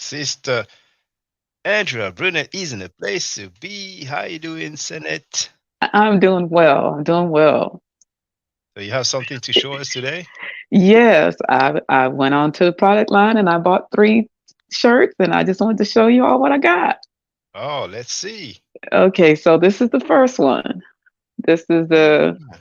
Sister Andrea Brunette is in a place to be. How you doing, Senate? I'm doing well. I'm doing well. So you have something to show us today? Yes, I went on to the product line and I bought 3 shirts and I just wanted to show you all what I got. Oh, let's see. Okay, so this is the first one. This is the Ah,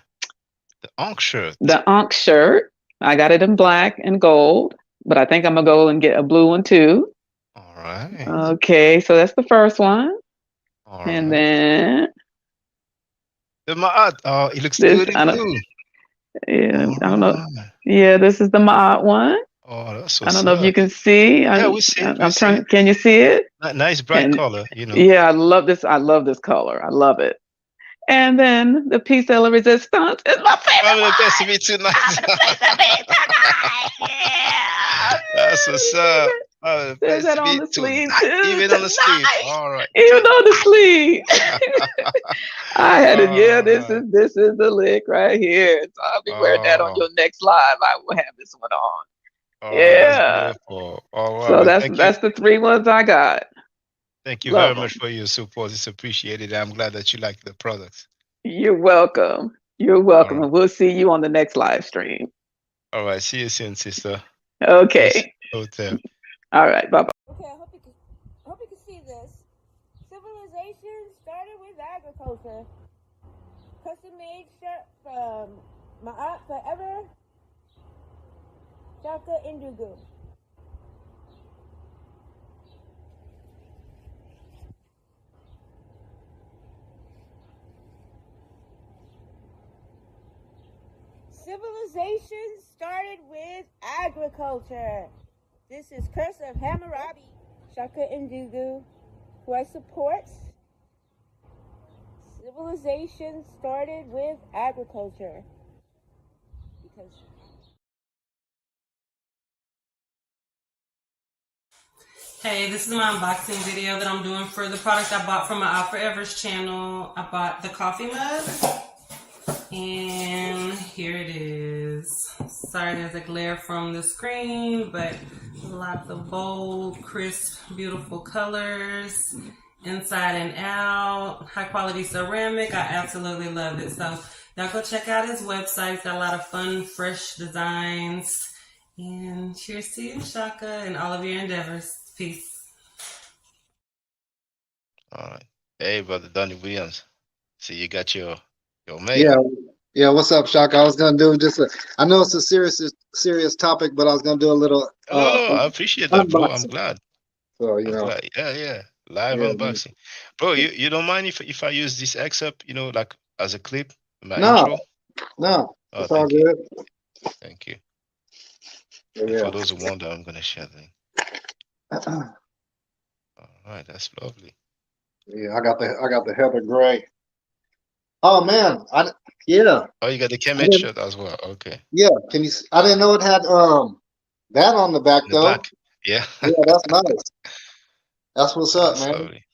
the Onk shirt. the Ankh shirt. I got it in black and gold, but I think I'm gonna go and get a blue one too. All right. Okay, so that's the first one. All And right. then The Ma'at. Oh, it looks this good in I don't blue. yeah, All I don't know. right. Yeah, this is the Ma'at one. Oh, that's I don't what's know if you up. can see. Yeah, we see it. We I'm see trying. it. Can you see it? Nice bright And color. yeah, I love this. I love this color. I love it. And then the piece de la resistance is my favorite I'm the best to one. be tonight. I'm the place to be tonight. Yeah. That's what's up. I'm the There's best that to on be the sleeve tonight. too. Even on the sleeve. Tonight. All right. Even on the Tonight. sleeve. I had it. Yeah, All right. this is the lick right here. So I'll be wearing that on Oh, your next live. I will have this one on. all right. That's Yeah. beautiful. Oh, wow. So Well, thank you. that's the 3 ones I got. Thank you very Love much them. for your support. It's appreciated. I'm glad that you like the products. You're welcome. You're All welcome. right. And we'll see you on the next live stream. All right. See you soon, sister. Peace. Okay. Hotel. All right. Bye bye. Okay, I hope you can see this. Civilization started with agriculture. Custom made shirt from my aunt forever, Shaka Indugu. Civilization started with agriculture. This is Curse of Hammurabi, Shaka Indugu, who I support. Civilization started with agriculture because Hey, this is my unboxing video that I'm doing for the product I bought from my Out Forever's channel. I bought the coffee mug, and here it is. Sorry there's a glare from the screen, but lots of bold, crisp, beautiful colors, inside and out, high quality ceramic. I absolutely love it. So y'all go check out his website. It's got a lot of fun, fresh designs. And cheers to you, Shaka, and all of your endeavors. Peace. All right. Hey, brother Donnie Williams. See, you got your mail. Yeah, yeah. What's up, Shock? I was gonna do just I know it's a serious topic, but I was gonna do a little Oh, no, no. I appreciate that, bro. I'm unboxing. glad. So I'm glad. Yeah, yeah. Live yeah. unboxing. Bro, Yeah. you don't mind if I use this excerpt, like as a clip, my No, intro? no, Oh, it's all thank you. good. Thank you. And Yeah. for those who wonder, I'm gonna share the link. All right, that's lovely. Yeah, I got the Heather Gray. Oh man, yeah, Oh, you got the I Kemet didn't. shirt as well. Okay. Yeah, I didn't know it had that on the back In the though. back. Yeah. Yeah, that's nice. That's what's up, That's man. lovely.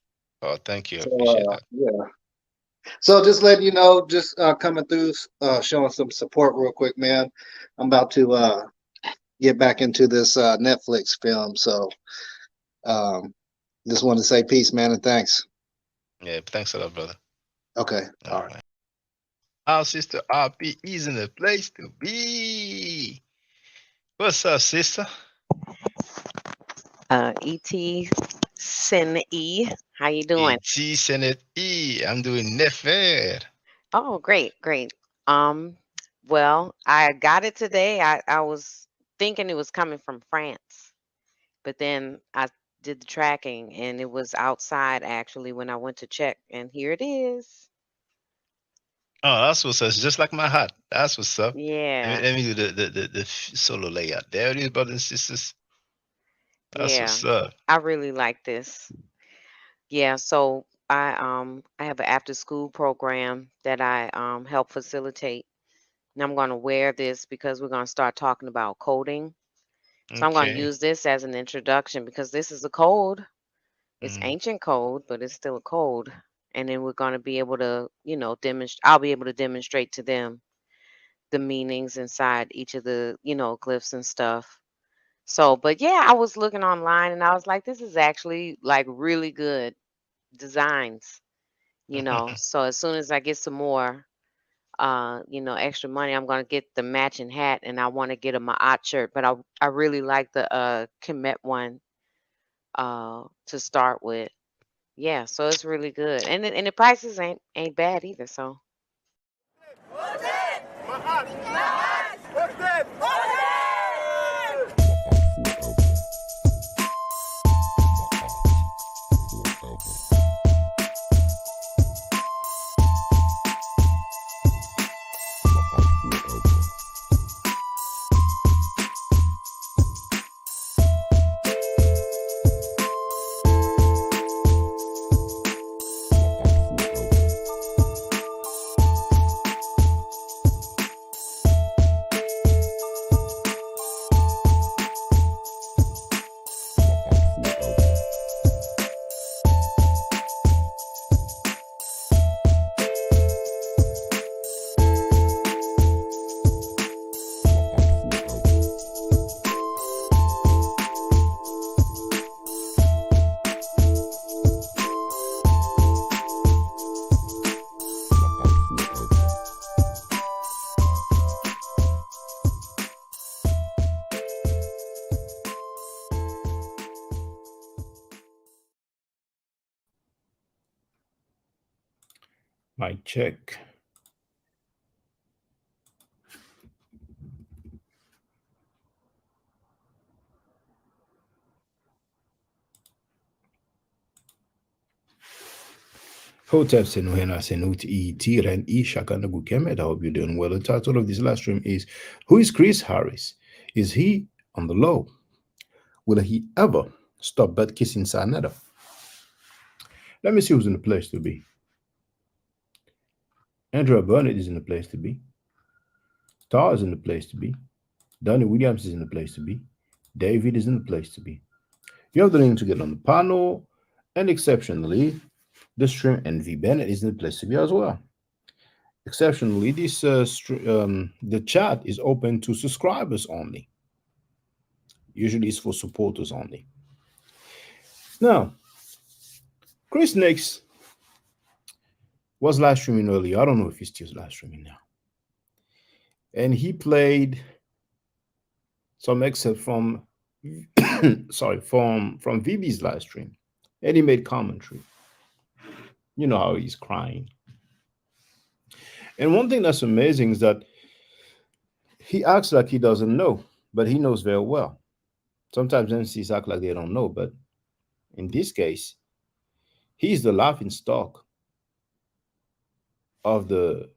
Oh, thank you. I So appreciate that. yeah. So just letting you know, just coming through, showing some support real quick, man. I'm about to get back into this Netflix film, so um, just wanted to say peace, man, and thanks. Yeah, thanks a lot, brother. Okay, all All right. right. Our sister RP is in the place to be. What's up, sister? Et Sin E. How you doing? E.T. Senate E. I'm doing Nefer. Oh, great, great. Um, well, I got it today. I was thinking it was coming from France, but then I did the tracking and it was outside actually when I went to check, and here it is. Oh, that's what's up. It's just like my hat. That's what's up. Yeah, Let me do the solo layout. There it is, brothers and sisters. That's yeah. what's up. I really like this. Yeah, so I have an after school program that I help facilitate. And I'm going to wear this because we're going to start talking about coding. So I'm going to Okay. use this as an introduction because this is a code. It's Mm, ancient code, but it's still a code. And then we're going to be able to, demonstrate. I'll be able to demonstrate to them the meanings inside each of the, glyphs and stuff. So, but yeah, I was looking online and I was like, this is actually like really good designs, you know. So as soon as I get some more, extra money, I'm gonna get the matching hat and I want to get a Ma'at shirt. But I really like the Kemet one to start with. Yeah, so it's really good. And the prices ain't bad either, so Mic check. Hotep Senuhena Senut E Tiran E Shakana Gukemet. I hope you're doing well. The title of this live stream is Who is Chris Harris? Is he on the low? Will he ever stop butt kissing Sanada? Let me see who's in the place to be. Andrea Burnett is in the place to be. Tar is in the place to be. Donnie Williams is in the place to be. David is in the place to be. You have the link to get on the panel, and exceptionally, the stream and V Bennett is in the place to be as well. Exceptionally, the chat is open to subscribers only. Usually, it's for supporters only. Now, Chris Nix was live streaming earlier. I don't know if he's still live streaming now. And he played some excerpt from from VB's live stream. And he made commentary. You know how he's crying. And one thing that's amazing is that he acts like he doesn't know, but he knows very well. Sometimes MCs act like they don't know, but in this case, he's the laughing stock of the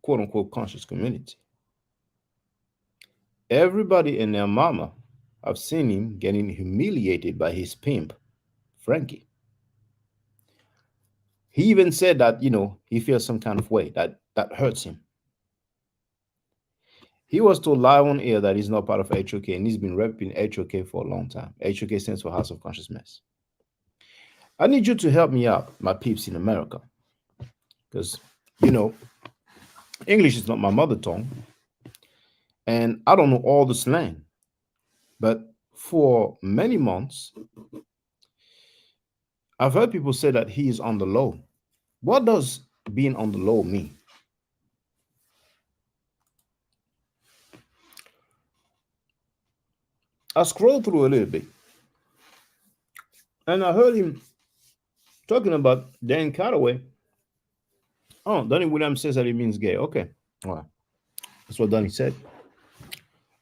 quote unquote conscious community. Everybody and their mama have seen him getting humiliated by his pimp, Frankie. He even said that, he feels some kind of way that hurts him. He was told live on air that he's not part of HOK, and he's been repping HOK for a long time. HOK stands for House of Conscious Mess. I need you to help me out, my peeps in America, because, English is not my mother tongue, and I don't know all the slang. But for many months, I've heard people say that he is on the low. What does being on the low mean? I scrolled through a little bit, and I heard him talking about Dan Calloway. Oh, Donnie Williams says that it means gay. Okay. All right. That's what Donnie said.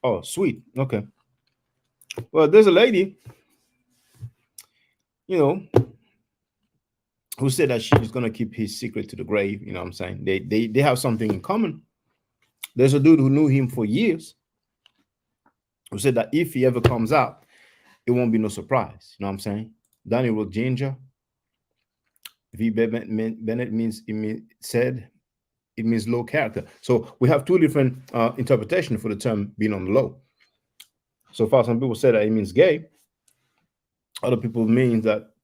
Oh, sweet. Okay. Well, there's a lady, who said that she's going to keep his secret to the grave. You know what I'm saying? They have something in common. There's a dude who knew him for years who said that if he ever comes out, it won't be no surprise. You know what I'm saying? Donnie wrote ginger. V. Bennett said it means low character. So we have two different interpretations for the term being on the low. So far, some people say that it means gay. Other people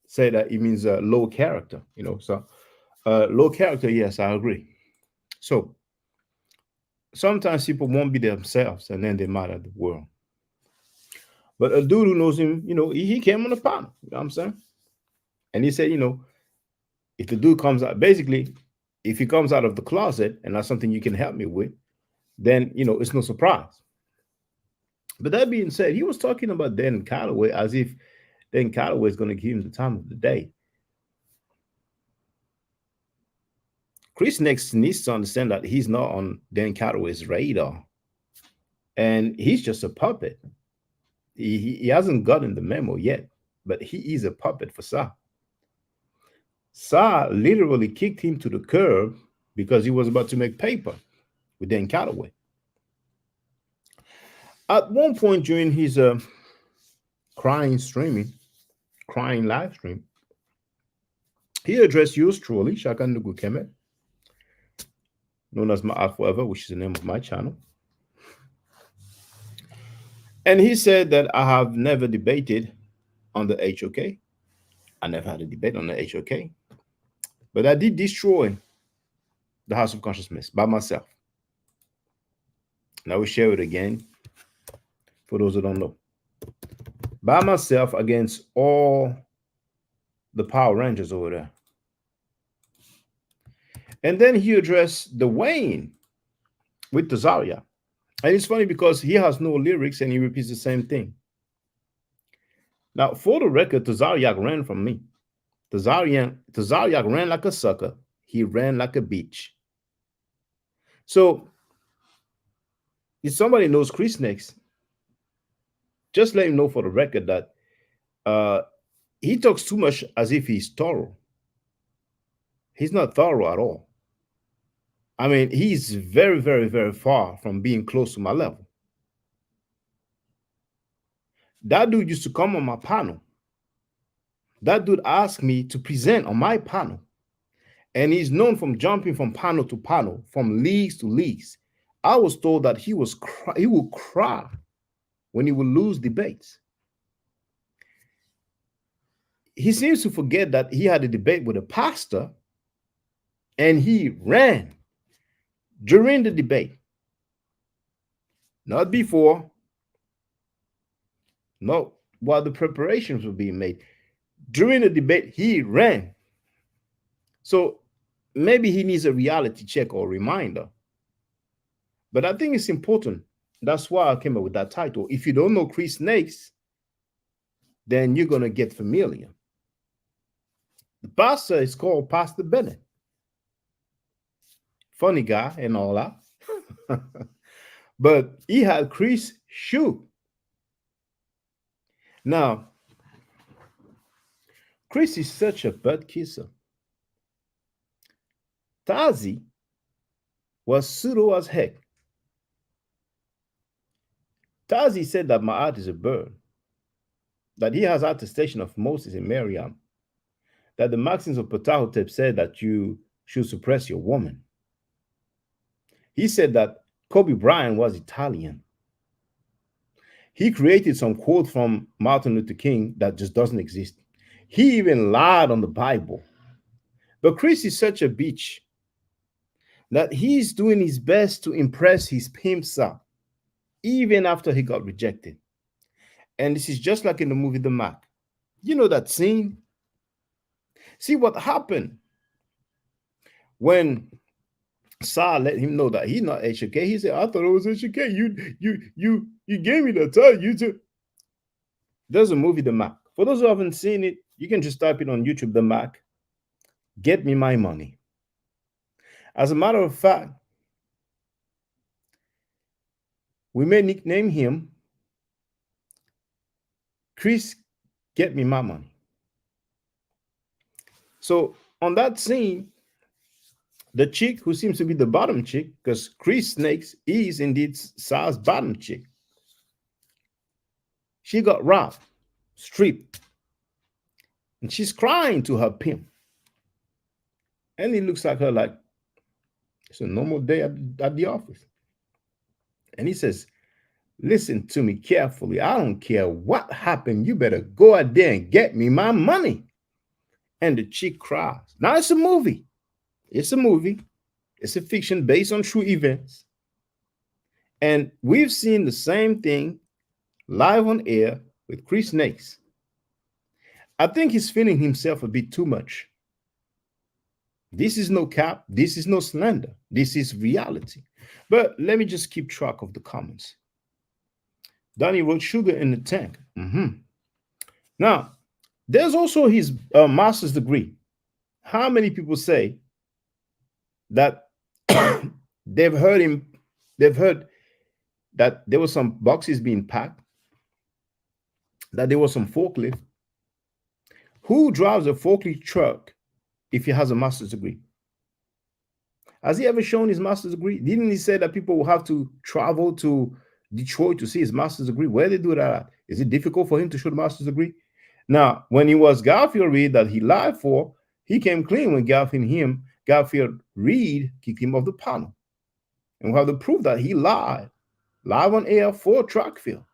say that it means low character. So low character, yes, I agree. So sometimes people won't be themselves, and then they're mad at the world. But a dude who knows him, he came on the panel. You know what I'm saying? And he said, if the dude comes out, basically, if he comes out of the closet and that's something you can help me with, then it's no surprise. But that being said, he was talking about Dan Calloway as if Dan Calloway is going to give him the time of the day. Chris next needs to understand that he's not on Dan Calloway's radar, and he's just a puppet. He hasn't gotten the memo yet, but he is a puppet for Sa. Sa literally kicked him to the curb because he was about to make paper with Dan Calloway. At one point during his crying live stream, he addressed yours truly, Shakandugu Kemet, known as Ma'at Forever, which is the name of my channel. And he said that I have never debated on the HOK. I never had a debate on the HOK. But I did destroy the House of Consciousness by myself. And I will share it again for those who don't know. By myself against all the Power Rangers over there. And then he addressed the Wayne with the Zarya. And it's funny because he has no lyrics and he repeats the same thing. Now, for the record, Tazaryak ran from me. Tazaryak ran like a sucker. He ran like a bitch. So, if somebody knows Chris next, just let him know for the record that he talks too much as if he's thorough. He's not thorough at all. I mean, he's very, very, very far from being close to my level. That dude used to come on my panel. That dude asked me to present on my panel. And he's known from jumping from panel to panel, from leagues to leagues. I was told that he would cry when he would lose debates. He seems to forget that he had a debate with a pastor and he ran during the debate. Not before. No, while the preparations were being made. During the debate, he ran. So maybe he needs a reality check or reminder. But I think it's important. That's why I came up with that title. If you don't know Chris Snakes, then you're going to get familiar. The pastor is called Pastor Bennett. Funny guy and all that. But he had Chris shoot. Now, Chris is such a butt kisser. Tazi was pseudo as heck. Tazi said that Ma'at is a bird, that he has attestation of Moses and Miriam, that the Maxims of Ptahotep said that you should suppress your woman. He said that Kobe Bryant was Italian. He created some quote from Martin Luther King that just doesn't exist. He even lied on the Bible. But Chris is such a bitch that he's doing his best to impress his pimps up, even after he got rejected. And this is just like in the movie The Mac. You know that scene? See what happened when Sa let him know that he's not HOK. He said, I thought it was HOK. You gave me the time. You too. There's a movie, The Mac. For those who haven't seen it, you can just type it on YouTube, The Mac. Get me my money. As a matter of fact, we may nickname him Chris, get me my money. So on that scene, the chick who seems to be the bottom chick, because Chris Snakes is indeed Sa's bottom chick, she got robbed, stripped, and she's crying to her pimp. And he looks at her like it's a normal day at the office. And he says, listen to me carefully. I don't care what happened. You better go out there and get me my money. And the chick cries. Now it's a movie. It's a movie. It's a fiction based on true events. And we've seen the same thing live on air with Chris Nace. I think he's feeling himself a bit too much. This is no cap. This is no slander. This is reality. But let me just keep track of the comments. Donnie wrote sugar in the tank. Now, there's also his master's degree. How many people say that they've heard that there were some boxes being packed, that there was some forklift? Who drives a forklift truck if he has a master's degree? Has he ever shown his master's degree? Didn't he say that people will have to travel to Detroit to see his master's degree? Where they do that at? Is it difficult for him to show the master's degree? Now, when it was Garfield Reed that he lied for, he came clean when Garfield Reed kicked him off the panel. And we have the proof that he lied live on air for track field.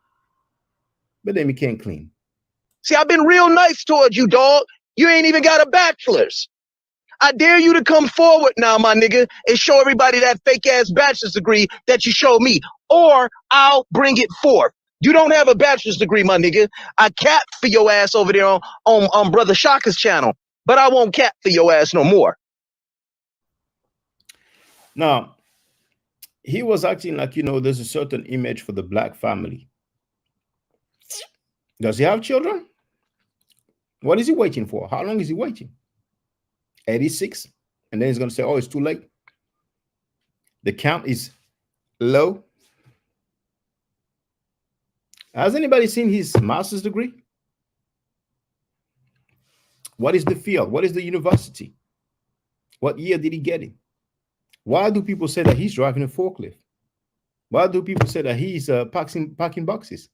But then he came clean. See, I've been real nice towards you, dog. You ain't even got a bachelor's. I dare you to come forward now, my nigga, and show everybody that fake ass bachelor's degree that you showed me, or I'll bring it forth. You don't have a bachelor's degree, my nigga. I cap for your ass over there on Brother Shaka's channel, but I won't cap for your ass no more. Now, he was acting like, there's a certain image for the black family. Does he have children? What is he waiting for? How long is he waiting? 86? And then he's going to say, oh, it's too late. The count is low. Has anybody seen his master's degree? What is the field? What is the university? What year did he get it? Why do people say that he's driving a forklift? Why do people say that he's packing boxes?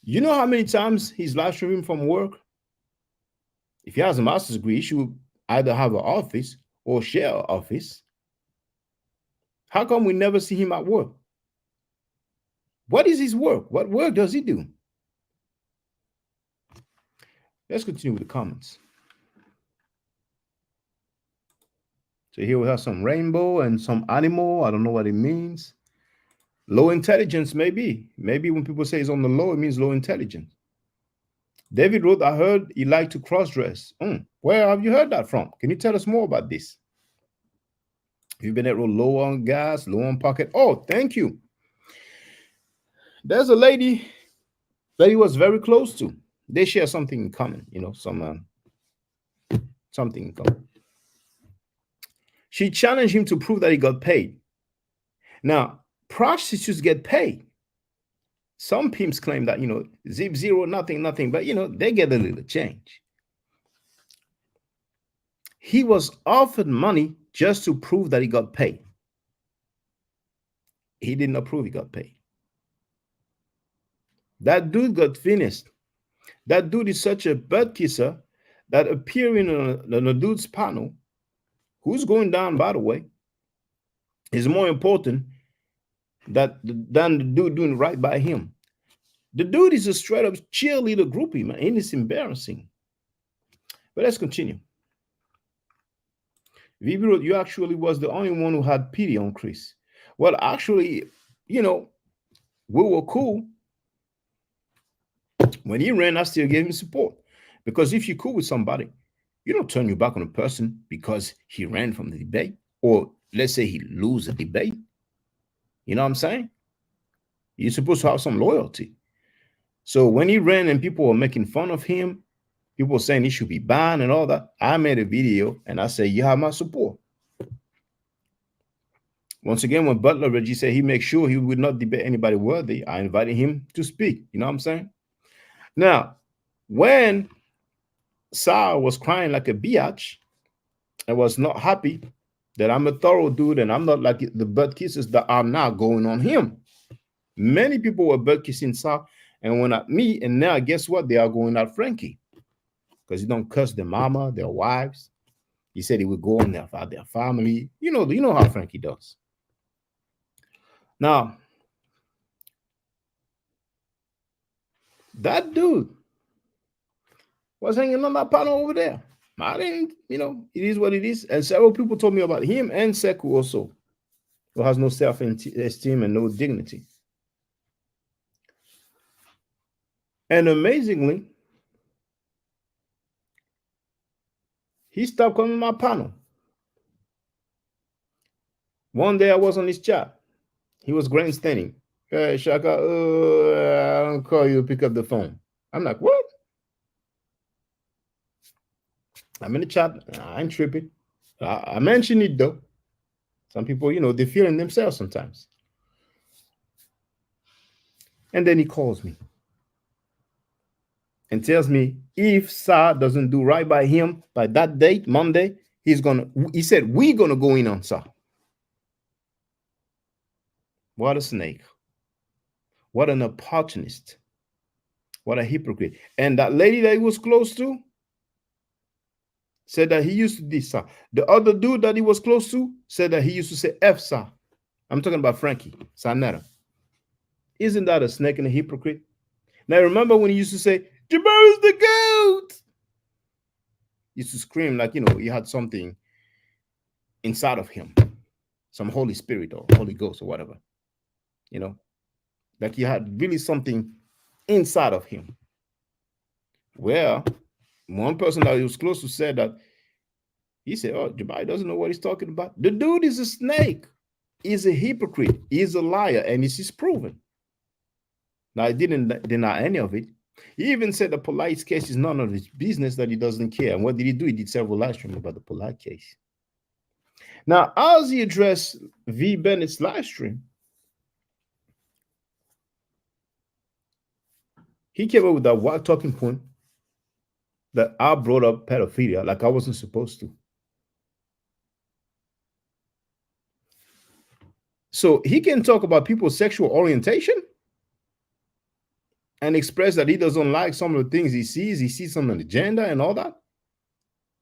You know how many times he's live streaming from work? If he has a master's degree, he should either have an office or share an office. How come we never see him at work? What is his work? What work does he do? Let's continue with the comments. So here we have some rainbow and some animal. I don't know what it means. Low intelligence, maybe. Maybe when people say it's on the low, it means low intelligence. David wrote, I heard he liked to cross-dress. Where have you heard that from? Can you tell us more about this? You've been at low on gas, low on pocket. Oh, thank you. There's a lady that he was very close to. They share something in common, something in common. She challenged him to prove that he got paid. Now, prostitutes get paid. Some pimps claim that, zip, zero, nothing, but, they get a little change. He was offered money just to prove that he got paid. He did not prove he got paid. That dude got finished. That dude is such a butt kisser that appearing on a dude's panel, who's going down, by the way, is more important than the dude doing right by him. The dude is a straight up cheerleader groupie, man, and it's embarrassing. But let's continue. Vivi wrote, you actually was the only one who had pity on Chris. Well, actually, we were cool. When he ran, I still gave him support. Because if you're cool with somebody, you don't turn your back on a person because he ran from the debate. Or let's say he lose a debate. You know what I'm saying? You're supposed to have some loyalty. So when he ran and people were making fun of him, people were saying he should be banned and all that, I made a video and I said, you have my support. Once again, when Butler Reggie said he makes sure he would not debate anybody worthy, I invited him to speak. You know what I'm saying? Now, when Sarah was crying like a biatch and was not happy that I'm a thorough dude and I'm not like the butt kisses that are now going on him. Many people were butt kissing Sarah and went at me, and now guess what? They are going at Frankie because he don't cuss their mama, their wives. He said he would go on their family. You know how Frankie does. Now, that dude was hanging on that panel over there. I didn't, it is what it is. And several people told me about him and Seku also, who has no self-esteem and no dignity. And amazingly, he stopped coming to my panel. One day I was on his chat. He was grandstanding. Hey, Shaka, I don't call you, pick up the phone. I'm like, what? I'm in the chat. I ain't tripping. I mentioned it though. Some people, they feel in themselves sometimes. And then he calls me and tells me if Sa doesn't do right by him by that date, Monday, he said, we're gonna go in on Sa. What a snake. What an opportunist. What a hypocrite. And that lady that he was close to said that he used to diss Sa. The other dude that he was close to said that he used to say F Sa. I'm talking about Frankie Sanetta. Isn't that a snake and a hypocrite? Now remember when he used to say, Jabari's the goat. He used to scream like, he had something inside of him, some Holy Spirit or Holy Ghost or whatever, like he had really something inside of him. Well, one person that he was close to said that he said, oh, Jabari doesn't know what he's talking about. The dude is a snake. He's a hypocrite. He's a liar, and this is proven. Now, I didn't deny any of it. He even said the Polite case is none of his business, that he doesn't care. And what did he do? He did several live streams about the Polite case. Now, as he addressed V. Bennett's live stream, he came up with that wild talking point that I brought up pedophilia like I wasn't supposed to. So he can talk about people's sexual orientation and express that he doesn't like some of the things he sees. He sees some on the gender and all that.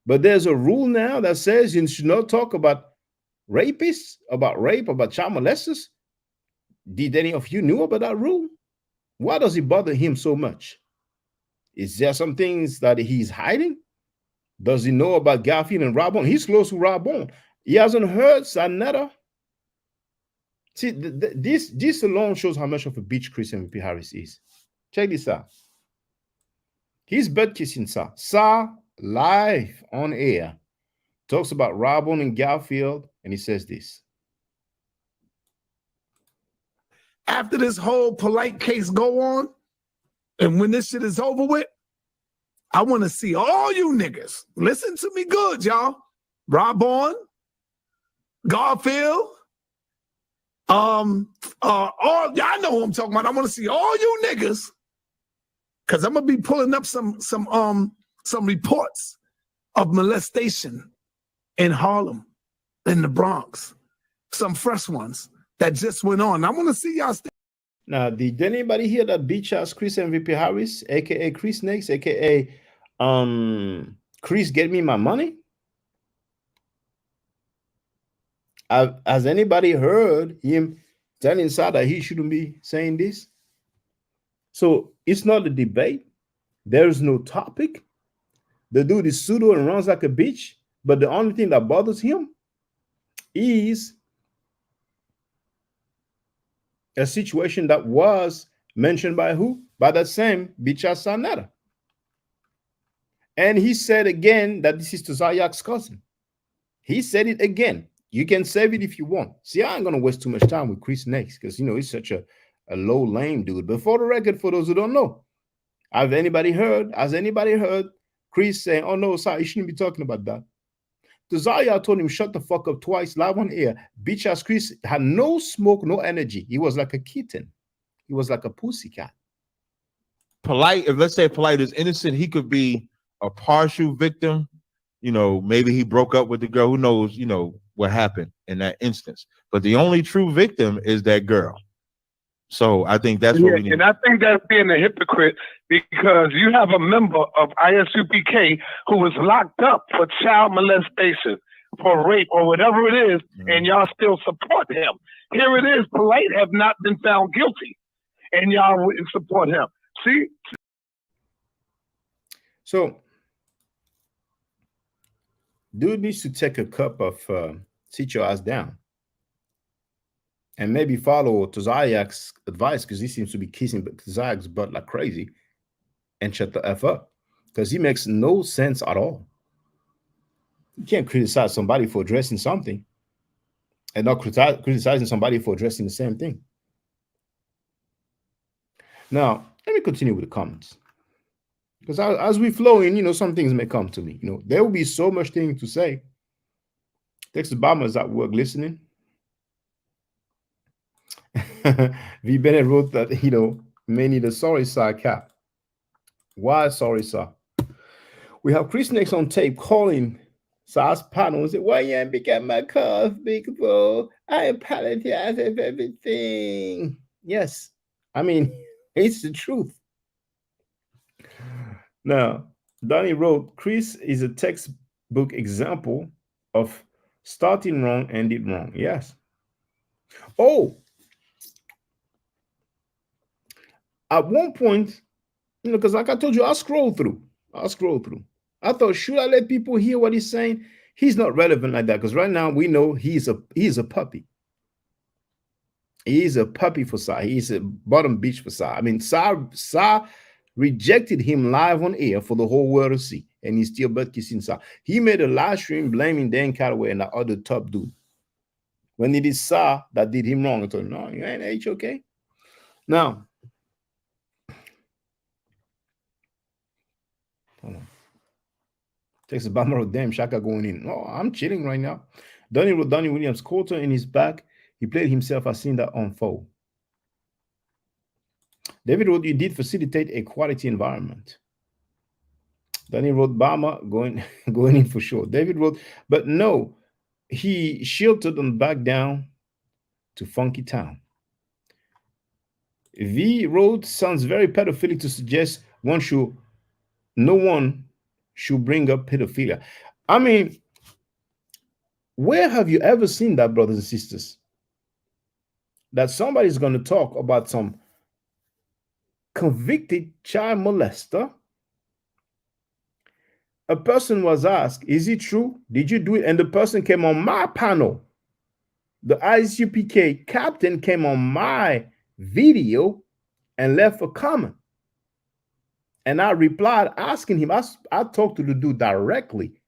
But there's a rule now that says you should not talk about rapists, about rape, about child molesters. Did any of you know about that rule? Why does it bother him so much? Is there some things that he's hiding? Does he know about Garfield and Rabon? He's close to Rabon. He hasn't heard Sanetta. See, this alone shows how much of a bitch Chris MVP Harris is. Check this out. He's butt kissing Sa. Sa live on air talks about Rabon and Garfield, and he says this. After this whole Polite case go on, and when this shit is over with, I want to see all you niggas. Listen to me good, y'all. Rabon, Garfield, all y'all know who I'm talking about. I want to see all you niggas, because I'm gonna be pulling up some reports of molestation in Harlem, in the Bronx, some fresh ones that just went on. I want to see y'all. Now, did anybody hear that bitch ass Chris MVP Harris, aka Chris Snakes, aka Chris Get Me My Money? Has anybody heard him telling Sa that he shouldn't be saying this? So it's not a debate. There is no topic. The dude is pseudo and runs like a bitch, but the only thing that bothers him is a situation that was mentioned by who? By that same bitch ass Sanetta. And he said again that this is to Zayak's cousin. He said it again. You can save it if you want. See, I ain't gonna waste too much time with Chris next because he's such a low lame dude. But for the record, for those who don't know, has anybody heard Chris saying, oh no, sorry, you shouldn't be talking about that? Zaya told him shut the fuck up twice live on air. Bitch ass Chris had no smoke, no energy. He was like a kitten. He was like a pussycat. Polite, if let's say Polite is innocent, he could be a partial victim. Maybe he broke up with the girl. Who knows, what happened in that instance. But the only true victim is that girl. So I think that's what we need. And I think that's being a hypocrite because you have a member of ISUPK who was locked up for child molestation, for rape, or whatever it is, and y'all still support him. Here it is, Polite have not been found guilty, and y'all wouldn't support him. See? So, dude needs to take a cup of sit your ass down. And maybe follow Tazayak's advice because he seems to be kissing Tazayak's butt like crazy. and shut the F up because he makes no sense at all. You can't criticize somebody for addressing something and not criticizing somebody for addressing the same thing. Now, let me continue with the comments. Because as we flow in, some things may come to me. There will be so much thing to say. Texas Obama is at work listening. V. Bennett wrote that, may need a sorry sir cap. Why sorry sir? We have Chris next on tape calling Sir's panel and say, why you ain't pick up my calls, big bro? I apologize for everything. Yes. I mean, it's the truth. Now, Donnie wrote, Chris is a textbook example of starting wrong, ended wrong. Yes. Oh, at one point, because like I told you, I'll scroll through. I thought, should I let people hear what he's saying? He's not relevant like that because right now we know he's a puppy. He's a puppy for Sa. He's a bottom bitch for Sa. I mean, Sa rejected him live on air for the whole world to see, and he's still butt kissing Sa. He made a live stream blaming Dan Calloway and that other top dude. When it is Sa that did him wrong, I told him, no, you ain't H, okay? Now, hold on. Texas Obama wrote, damn, Shaka going in. Oh, I'm chilling right now. Donnie wrote, Donnie Williams, quarter in his back. He played himself. I've seen that unfold. David wrote, you did facilitate a quality environment. Donnie wrote, Obama going in for sure. David wrote, but no, he shielded and back down to Funky Town. V wrote, sounds very pedophilic to suggest no one should bring up pedophilia. I mean, where have you ever seen that, brothers and sisters? That somebody's going to talk about some convicted child molester. A person was asked, is it true? Did you do it? And the person came on my panel. The ICUPK captain came on my video and left a comment. And I replied asking him, I talked to the dude directly.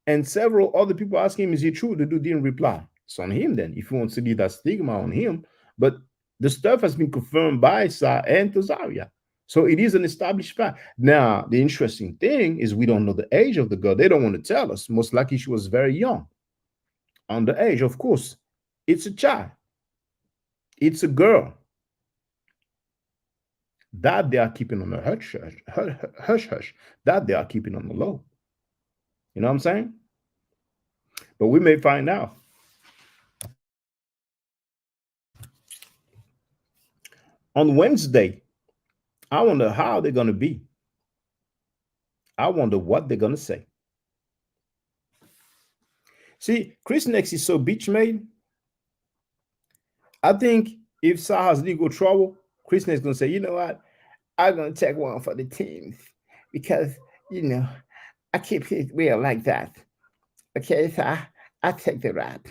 And several other people asking him, is it true? The dude didn't reply. It's on him then, if you want to leave that stigma on him. But the stuff has been confirmed by Sa and Tazaria. So it is an established fact. Now, the interesting thing is we don't know the age of the girl. They don't want to tell us. Most likely she was very young. Underage, of course. It's a child. It's a girl. That they are keeping on the hush. That they are keeping on the low. You know what I'm saying? But we may find out. On Wednesday, I wonder how they're going to be. I wonder what they're going to say. See, Chris Next is so bitch made. I think if Sa has legal trouble, Chris Next is going to say, you know what? I'm going to take one for the teams because, I keep it real like that. Okay, so I take the rap.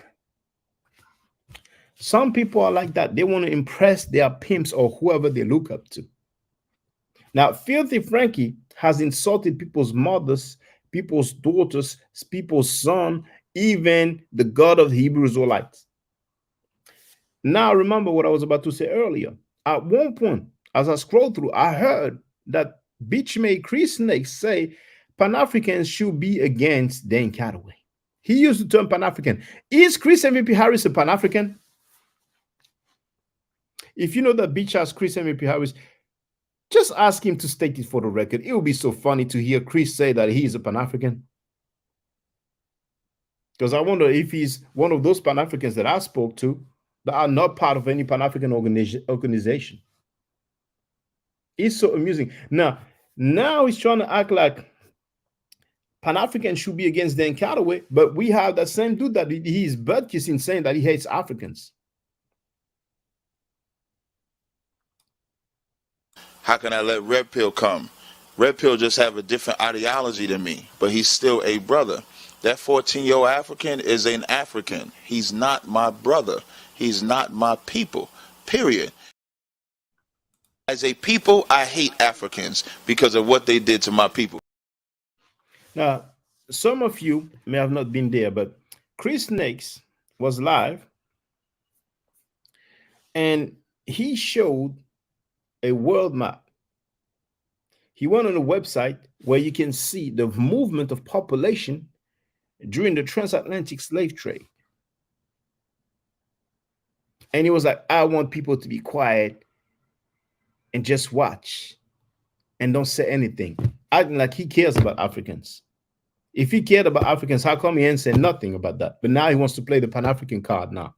Some people are like that. They want to impress their pimps or whoever they look up to. Now, Filthy Frankie has insulted people's mothers, people's daughters, people's son, even the God of the Hebrew Israelites. Now, remember what I was about to say earlier. At one point, as I scrolled through, I heard that bitch-made Chris Snakes say Pan-Africans should be against Dan Calloway. He used the term Pan-African. Is Chris MVP Harris a Pan-African? If you know that bitch ass Chris MVP Harris, just ask him to state it for the record. It would be so funny to hear Chris say that he is a Pan-African. Because I wonder if he's one of those Pan-Africans that I spoke to that are not part of any Pan-African organization. It's so amusing. Now he's trying to act like Pan-Africans should be against Dan Calloway, but we have that same dude that he's butt kissing saying that he hates Africans. How can I let Red Pill come? Red Pill just have a different ideology than me, but he's still a brother. That 14-year-old African is an African. He's not my brother. He's not my people, period. As a people, I hate Africans because of what they did to my people. Now, some of you may have not been there, but Chris Snakes was live and he showed a world map. He went on a website where you can see the movement of population during the transatlantic slave trade. And he was like, I want people to be quiet and just watch and don't say anything. Acting like he cares about Africans. If he cared about Africans, how come he ain't said nothing about that? But now he wants to play the Pan-African card now.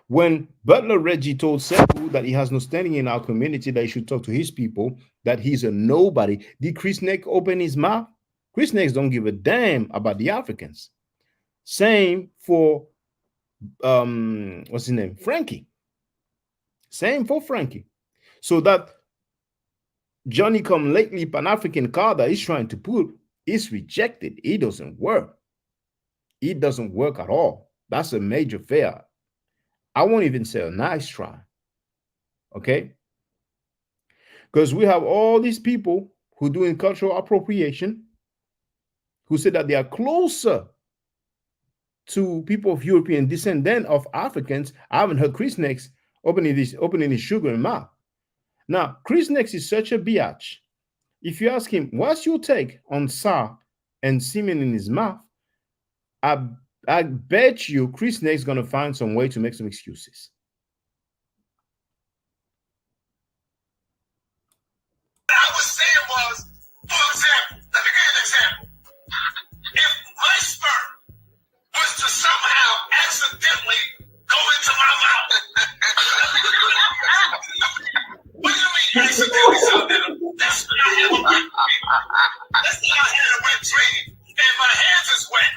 When Butler Reggie told Sekou that he has no standing in our community, that he should talk to his people, that he's a nobody, did Chris Snake open his mouth? Chris Snakes don't give a damn about the Africans. Same for what's his name? Frankie. Same for Frankie. So that Johnny come lately Pan-African card that he's trying to put is rejected. It doesn't work. It doesn't work at all. That's a major failure. I won't even say a nice try. Okay? Because we have all these people who doing cultural appropriation, who say that they are closer to people of European descent than of Africans. I haven't heard Chris Nex opening his sugar mouth. Now, Chris Nex is such a biatch. If you ask him, what's your take on Sa and semen in his mouth? I bet you Chris Nex is going to find some way to make some excuses. What I was saying was, for example, let me give you an example. If my sperm was to somehow accidentally go into my mouth, what do you mean accidentally? That's when I have a wet dream. That's when I had a wet dream, and my hands is wet.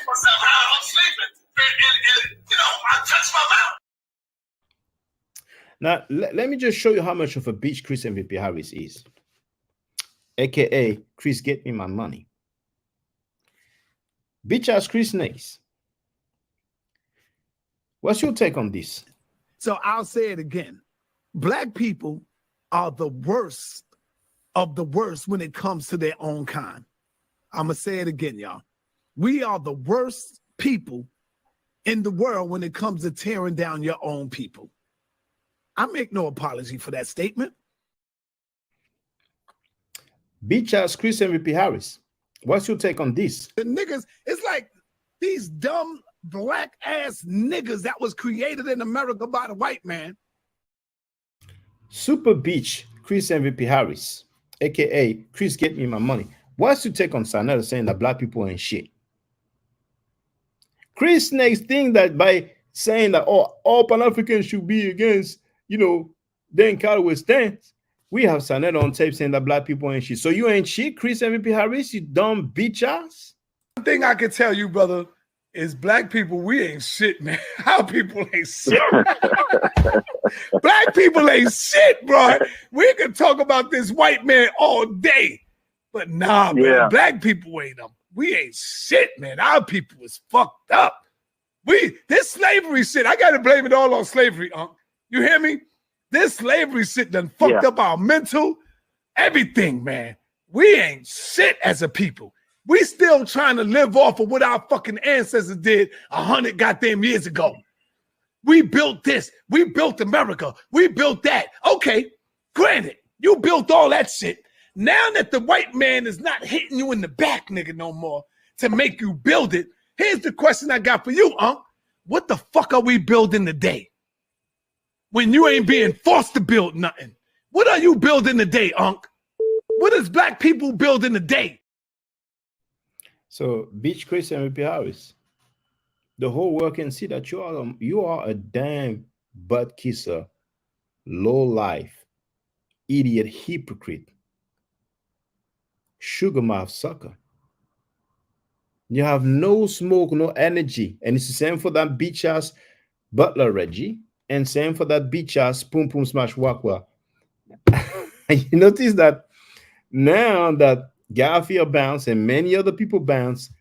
But somehow I'm sleeping, and I touch my mouth. Now, let me just show you how much of a bitch Chris MVP Harris is. AKA, Chris, get me my money. Bitch ass Chris Nex. What's your take on this? So I'll say it again. Black people are the worst of the worst when it comes to their own kind. I'm going to say it again, y'all. We are the worst people in the world when it comes to tearing down your own people. I make no apology for that statement. Bitch ass Chris MVP Harris. What's your take on this? The niggas, it's like these dumb black ass niggas that was created in America by the white man. Super bitch Chris MVP Harris, aka Chris, get me my money. What's your take on Sanetta saying that black people ain't shit? Chris Next think that by saying that all Pan-Africans should be against, Dan Calloway stance, we have Sanetta on tape saying that black people ain't shit. So you ain't shit, Chris MVP Harris, you dumb bitch ass? One thing I can tell you, brother, is black people, we ain't shit, man. Our people ain't shit. Black people ain't shit, bro. We can talk about this white man all day. But nah, man, black people ain't them. We ain't shit, man. Our people is fucked up. This slavery shit, I got to blame it all on slavery, You hear me? This slavery shit done fucked up our mental, everything, man. We ain't shit as a people. We still trying to live off of what our fucking ancestors did 100 goddamn years ago. We built this. We built America. We built that. Okay, granted, you built all that shit. Now that the white man is not hitting you in the back, nigga, no more to make you build it, here's the question I got for you, What the fuck are we building today? When you ain't being forced to build nothing. What are you building today, What is black people building today? So, bitch Chris MVP Harris, the whole world can see that you are a damn butt kisser, low life, idiot, hypocrite, sugar mouth sucker. You have no smoke, no energy. And it's the same for that bitch ass Butler Reggie, and same for that bitch ass Pum Pum Smash Wakwa. You notice that now that Garfield bounced and many other people bounced,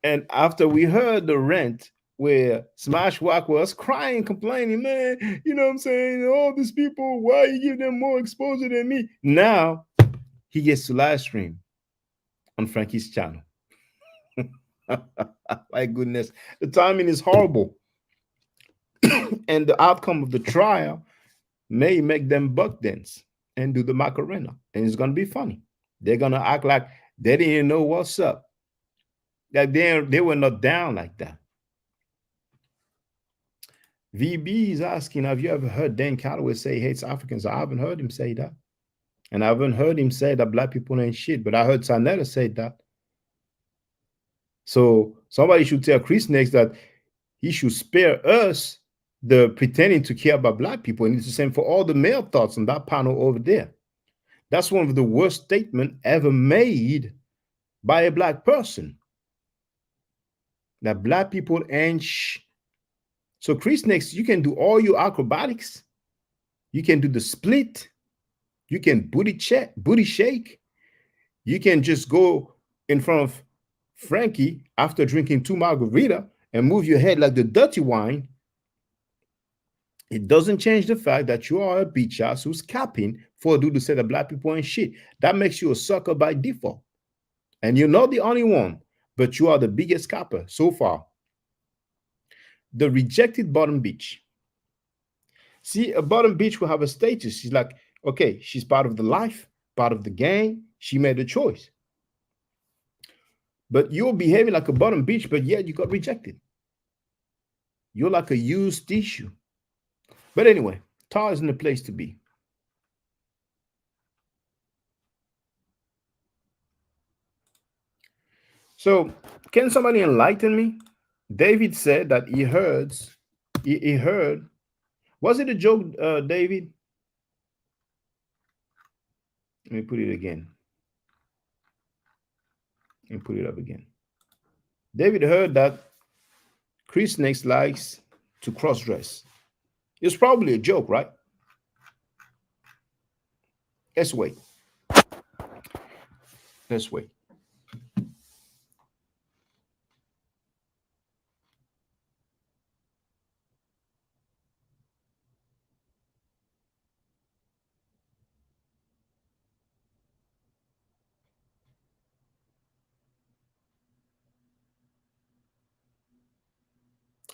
and after we heard the rant where Smashwack was crying, complaining, man, you know what I'm saying? All these people, why you give them more exposure than me? Now he gets to live stream on Frankie's channel. My goodness, the timing is horrible. And the outcome of the trial may make them buck dance and do the Macarena. And it's gonna be funny. They're gonna act like they didn't know what's up. That they were not down like that. VB is asking, have you ever heard Dan Calloway say he hates Africans? I haven't heard him say that. And I haven't heard him say that black people ain't shit, but I heard Sanetta say that. So somebody should tell Chris next that he should spare us the pretending to care about black people. And it's the same for all the male thoughts on that panel over there. That's one of the worst statements ever made by a black person. That black people ain't So Chris next, you can do all your acrobatics. You can do the split. You can booty shake. You can just go in front of Frankie after drinking 2 margarita and move your head like the dirty wine. It doesn't change the fact that you are a bitch ass who's capping for a dude to say that black people ain't shit. That makes you a sucker by default. And you're not the only one, but you are the biggest capper so far. The rejected bottom bitch. See, a bottom bitch will have a status. She's like, okay, she's part of the life, part of the gang. She made a choice. But you're behaving like a bottom bitch, but yet you got rejected. You're like a used tissue. But anyway, Tar isn't the place to be. So, can somebody enlighten me? David said that he heard. Was it a joke, David? Let me put it again. Let me put it up again. David heard that Chris Next likes to cross-dress. It's probably a joke, right? Let's wait. Let's wait.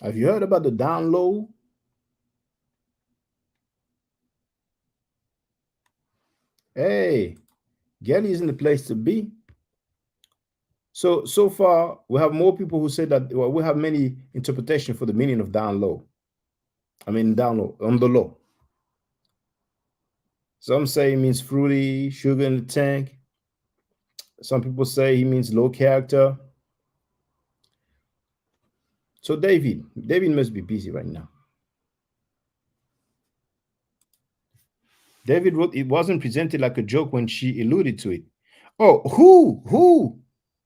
Have you heard about the download? Hey, Getty isn't the place to be. So far, we have more people who say that, well, we have many interpretations for the meaning of down low. I mean, down low, on the low. Some say it means fruity, sugar in the tank. Some people say he means low character. So David must be busy right now. David wrote, it wasn't presented like a joke when she alluded to it. Oh,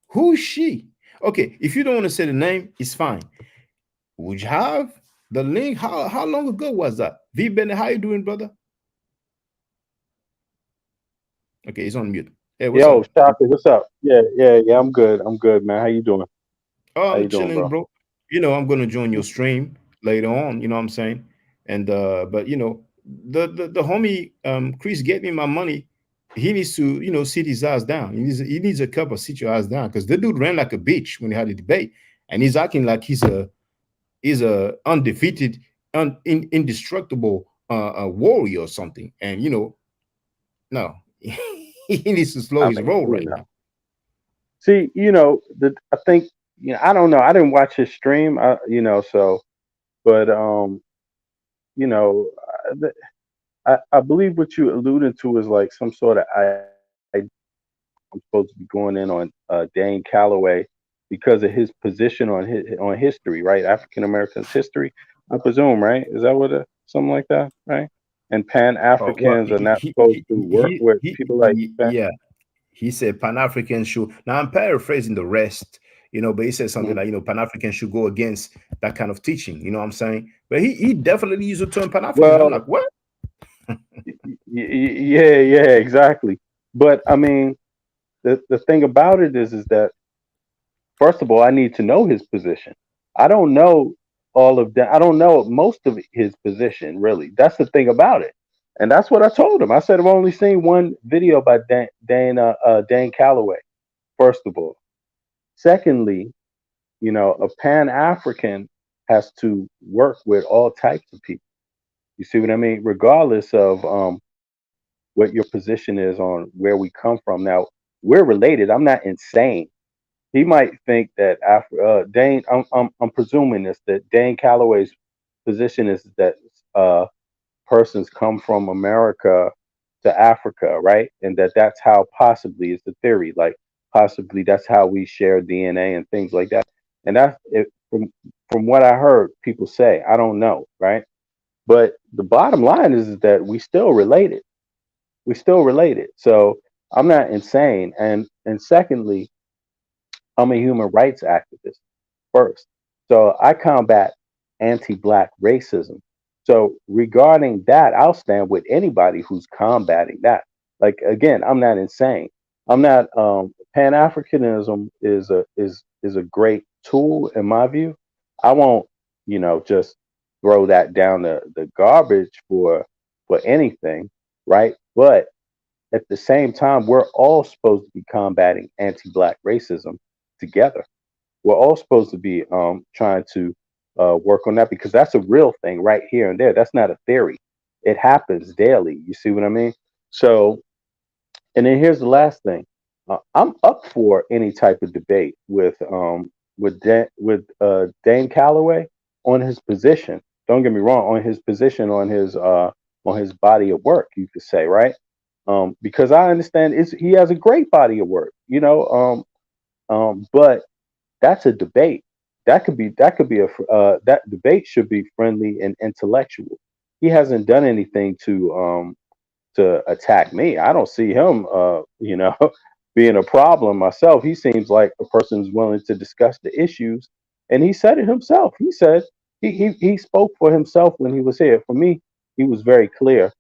who's she? Okay, if you don't want to say the name, it's fine. Would you have the link? How long ago was that? V Bennett, how you doing, brother? Okay, he's on mute. Hey, what's Yo, up? Shaka, what's up? Yeah, I'm good. I'm good, man. How you doing? Oh, How I'm you doing, chilling, bro? bro. You know, I'm gonna join your stream later on, you know what I'm saying? And but you know, the homie Chris gave me my money. He needs to, you know, sit his ass down. He needs a couple sit your ass down because the dude ran like a bitch when he had a debate, and he's acting like he's a undefeated, indestructible warrior or something. And you know, no, he needs to slow I his mean, roll right now. See, I think, I don't know. I didn't watch his stream, so, but you know, I believe what you alluded to is like some sort of I'm supposed to be going in on Dane Calloway because of his position on history, right? African Americans history, I presume, right? Is that something like that, right? And Pan Well, Africans are not supposed to work with people like yeah, he said Pan African should. Now I'm paraphrasing the rest, you know, but he said something Mhm. like, you know, Pan African should go against that kind of teaching. You know what I'm saying? But he definitely used the term Pan African. I'm Well, like, what? yeah, exactly. But I mean, the thing about it is that first of all, I need to know his position. I don't know all of that. I don't know most of his position really. That's the thing about it, and that's what I told him. I said I've only seen one video by Dan Calloway. First of all, secondly, a Pan African has to work with all types of people. You see what I mean? Regardless of what your position is on where we come from. Now we're related. I'm not insane. He might think that Dane. I'm presuming this that Dane Calloway's position is that uh, persons come from America to Africa, right? And that's how possibly is the theory. Like possibly that's how we share DNA and things like that. And that's it, from what I heard people say. I don't know, right? But the bottom line is that we still related. We still related. So I'm not insane. And secondly, I'm a human rights activist first. So I combat anti-black racism. So regarding that, I'll stand with anybody who's combating that. Like again, I'm not insane. I'm not Pan Africanism is a great tool in my view. I won't, just throw that down the garbage for anything, right? But at the same time, we're all supposed to be combating anti-black racism together. We're all supposed to be trying to work on that because that's a real thing right here and there. That's not a theory. It happens daily. You see what I mean? So, and then here's the last thing. I'm up for any type of debate with Dane Calloway on his position. Don't get me wrong, on his position, on his body of work, you could say, right? Because I understand he has a great body of work, but that's a debate. That could be that debate should be friendly and intellectual. He hasn't done anything to attack me. I don't see him being a problem myself. He seems like a person who's willing to discuss the issues, and he said it himself. He said he spoke for himself when he was here. For me, he was very clear.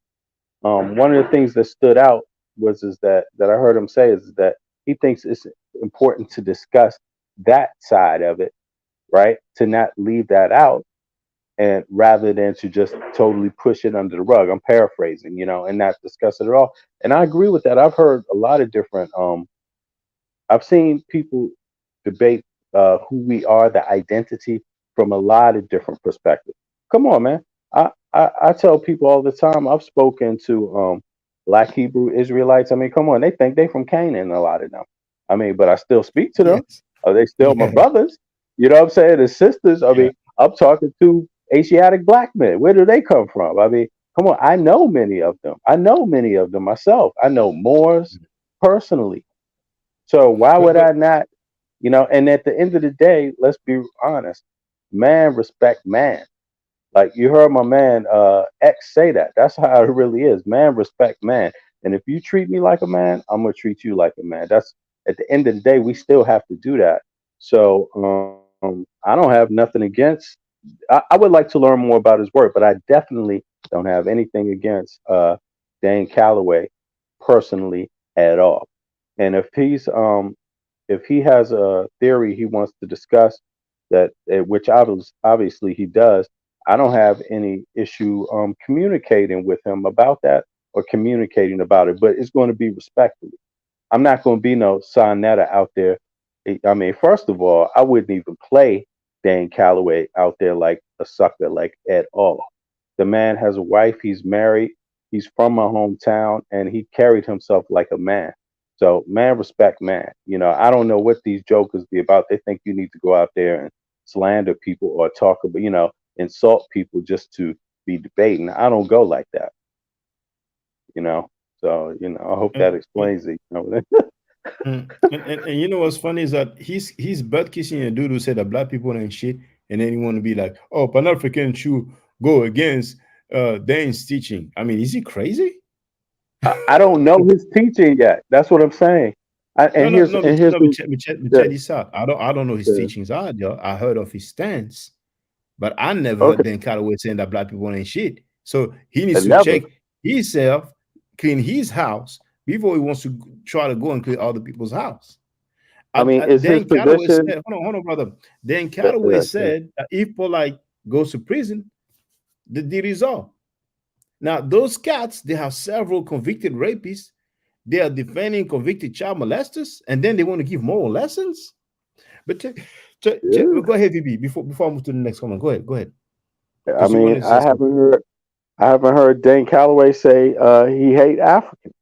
One of the things that stood out was is that I heard him say is that he thinks it's important to discuss that side of it, right? To not leave that out, and rather than to just totally push it under the rug. I'm paraphrasing, and not discuss it at all. And I agree with that. I've heard a lot of different. I've seen people debate who we are, the identity, from a lot of different perspectives. Come on, man. I tell people all the time. I've spoken to Black Hebrew Israelites. I mean, come on. They think they from Canaan. A lot of them. I mean, but I still speak to them. Yes. Are they still my Yeah. brothers? You know what I'm saying? The sisters. I Yeah. mean, I'm talking to Asiatic black men. Where do they come from? I mean, come on. I know many of them. I know many of them myself. I know Moors personally. So why would But I not? And at the end of the day, let's be honest. Man respect man. Like you heard my man X say that. That's how it really is. Man respect man. And if you treat me like a man, I'm gonna treat you like a man. That's at the end of the day, we still have to do that. So I don't have nothing against. I would like to learn more about his work, but I definitely don't have anything against Dane Calloway personally at all. And if he has a theory he wants to discuss that which obviously he does, I don't have any issue communicating with him about that or communicating about it, but it's going to be respectfully. I'm not going to be no Sonetta out there. I mean, first of all, I wouldn't even play Dan Calloway out there like a sucker, like at all. The man has a wife, he's married, he's from my hometown, and he carried himself like a man. So, man, respect man. I don't know what these jokers be about. They think you need to go out there and slander people or talk about, insult people just to be debating. I don't go like that, you know. So, I hope that and, explains it. and you know what's funny is that he's butt kissing a dude who said that black people ain't shit, and then you want to be like, oh, Pan African should go against Dane's teaching. I mean, is he crazy? I don't know his teaching yet. That's what I'm saying. No, And no, here's no. and here's Me check the, this out. I don't know his the teachings either. I heard of his stance, but I never heard okay, Dan Calloway saying that black people ain't shit. So he needs to never. check himself, clean his house before he wants to try to go and clean other people's house. I mean, is his Dan Calloway position? said, hold on, brother. Dan Calloway Yeah. said that if polite goes to prison, the deal is all. Now, those cats, they have several convicted rapists. They are defending convicted child molesters, and then they want to give moral lessons. But Yeah. go ahead, VB. Before I move to the next comment, go ahead, go ahead, I because you mean, wanted to say something. I haven't heard Dane Calloway say he hate Africans.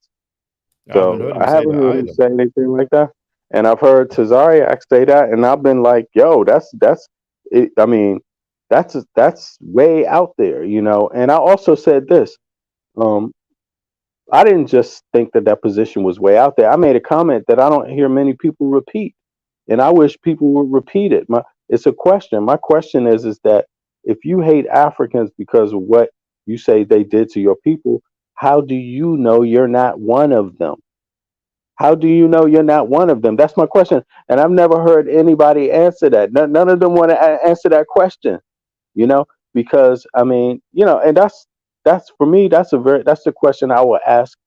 I haven't So heard him I say haven't that heard him either. say anything like that. And I've heard Tazariak say that, and I've been like, "Yo, that's it." I mean, that's way out there, you know. And I also said this. Um, I didn't just think that that position was way out there. I made a comment that I don't hear many people repeat, and I wish people would repeat it. It's a question. My question is that if you hate Africans because of what you say they did to your people, how do you know you're not one of them? How do you know you're not one of them? That's my question, and I've never heard anybody answer that. None of them want to answer that question, you know, because I mean, you know, and that's for me. That's the question I will ask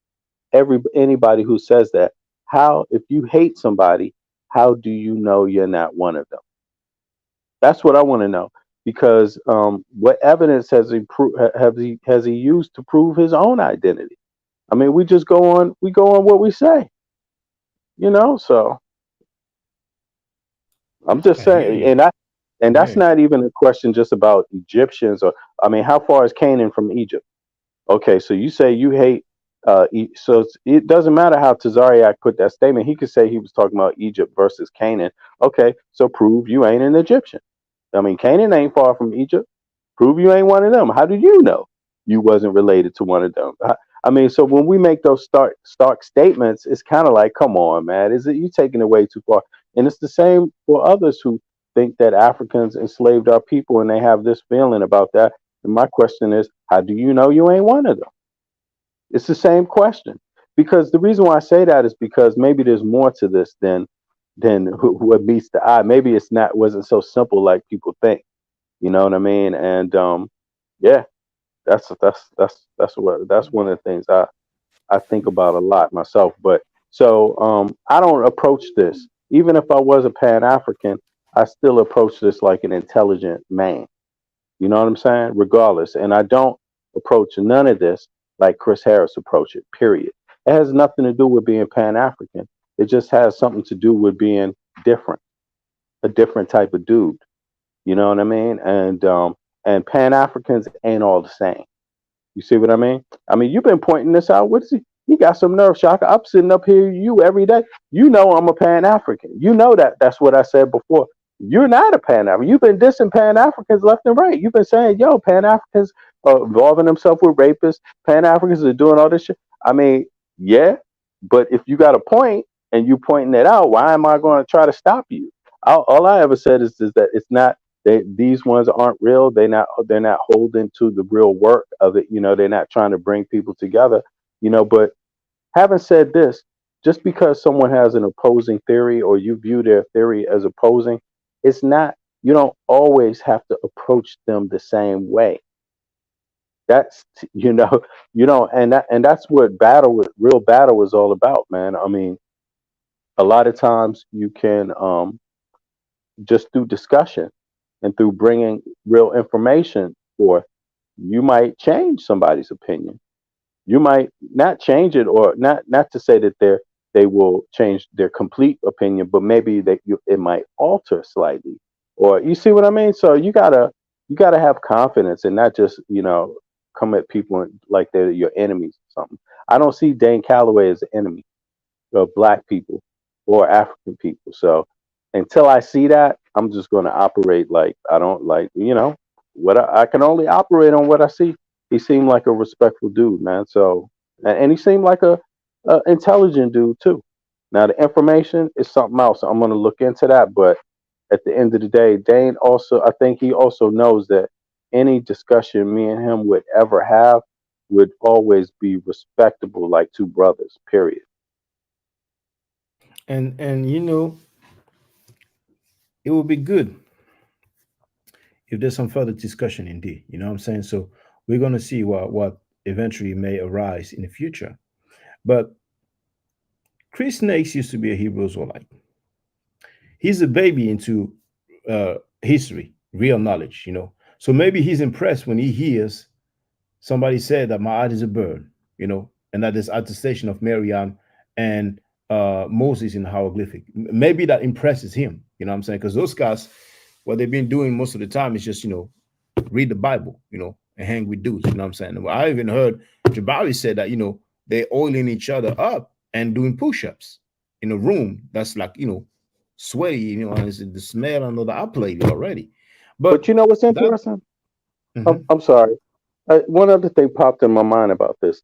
anybody who says that. How, if you hate somebody, how do you know you're not one of them? That's what I want to know, because what evidence has he used to prove his own identity? I mean, we go on what we say, you know. So I'm just I hear saying, you. and that's Yeah. not even a question just about Egyptians, or I mean, how far is Canaan from Egypt? Okay, so you say you hate. It doesn't matter how Tazariak put that statement. He could say he was talking about Egypt versus Canaan. Okay, so prove you ain't an Egyptian. I mean, Canaan ain't far from Egypt. Prove you ain't one of them. How did you know you wasn't related to one of them? I mean, so when we make those stark statements, it's kind of like, come on, man, is it you taking it way too far? And it's the same for others who think that Africans enslaved our people, and they have this feeling about that. And my question is, how do you know you ain't one of them? It's the same question. Because the reason why I say that is because maybe there's more to this than what meets the eye. Maybe it's not wasn't so simple like people think. You know what I mean? And yeah, that's one of the things I think about a lot myself. But so I don't approach this. Even if I was a Pan African, I still approach this like an intelligent man. You know what I'm saying? Regardless. And I don't approach none of this like Chris Harris approached it, period. It has nothing to do with being Pan African. It just has something to do with being different, a different type of dude. You know what I mean? And Pan Africans ain't all the same. You see what I mean? I mean, you've been pointing this out. What is he? He got some nerve, Shaka. I'm sitting up here, you every day. You know I'm a Pan African. You know that. That's what I said before. You're not a Pan African. You've been dissing Pan Africans left and right. You've been saying, yo, Pan Africans are involving themselves with rapists. Pan Africans are doing all this shit. I mean, yeah, but if you got a point and you pointing it out, why am I going to try to stop you? All I ever said is that it's not these ones aren't real. They're not holding to the real work of it. You know, they're not trying to bring people together. You know, but having said this, just because someone has an opposing theory or you view their theory as opposing, it's not. You don't always have to approach them the same way. That's you know you know, and that's what real battle is all about, man. I mean, a lot of times you can just through discussion and through bringing real information forth, you might change somebody's opinion. You might not change it, or not to say that they will change their complete opinion, but maybe it might alter slightly. Or you see what I mean? So you gotta have confidence and not just come at people like they're your enemies or something. I don't see Dane Calloway as an enemy of black people or African people. So until I see that, I'm just going to operate like I don't like, what I can only operate on what I see. He seemed like a respectful dude, man. So, and he seemed like a intelligent dude too. Now the information is something else. I'm going to look into that. But at the end of the day, Dane also, I think he also knows that any discussion me and him would ever have would always be respectable, like two brothers. Period. And it would be good if there's some further discussion indeed. You know what I'm saying? So we're gonna see what eventually may arise in the future. But Chris Snakes used to be a Hebrew Israelite. He's a baby into history, real knowledge. So maybe he's impressed when he hears somebody say that my is a bird, and that is attestation of Miriam and Moses in hieroglyphic. Maybe that impresses him, you know what I'm saying? Because those guys, what they've been doing most of the time is just, read the Bible, and hang with dudes, you know what I'm saying? Well, I even heard Jabari said that, they're oiling each other up and doing push-ups in a room that's like, sweaty, and it's the smell and all that. I played it already. But But you know what's that, interesting? mhm. I'm sorry. One other thing popped in my mind about this.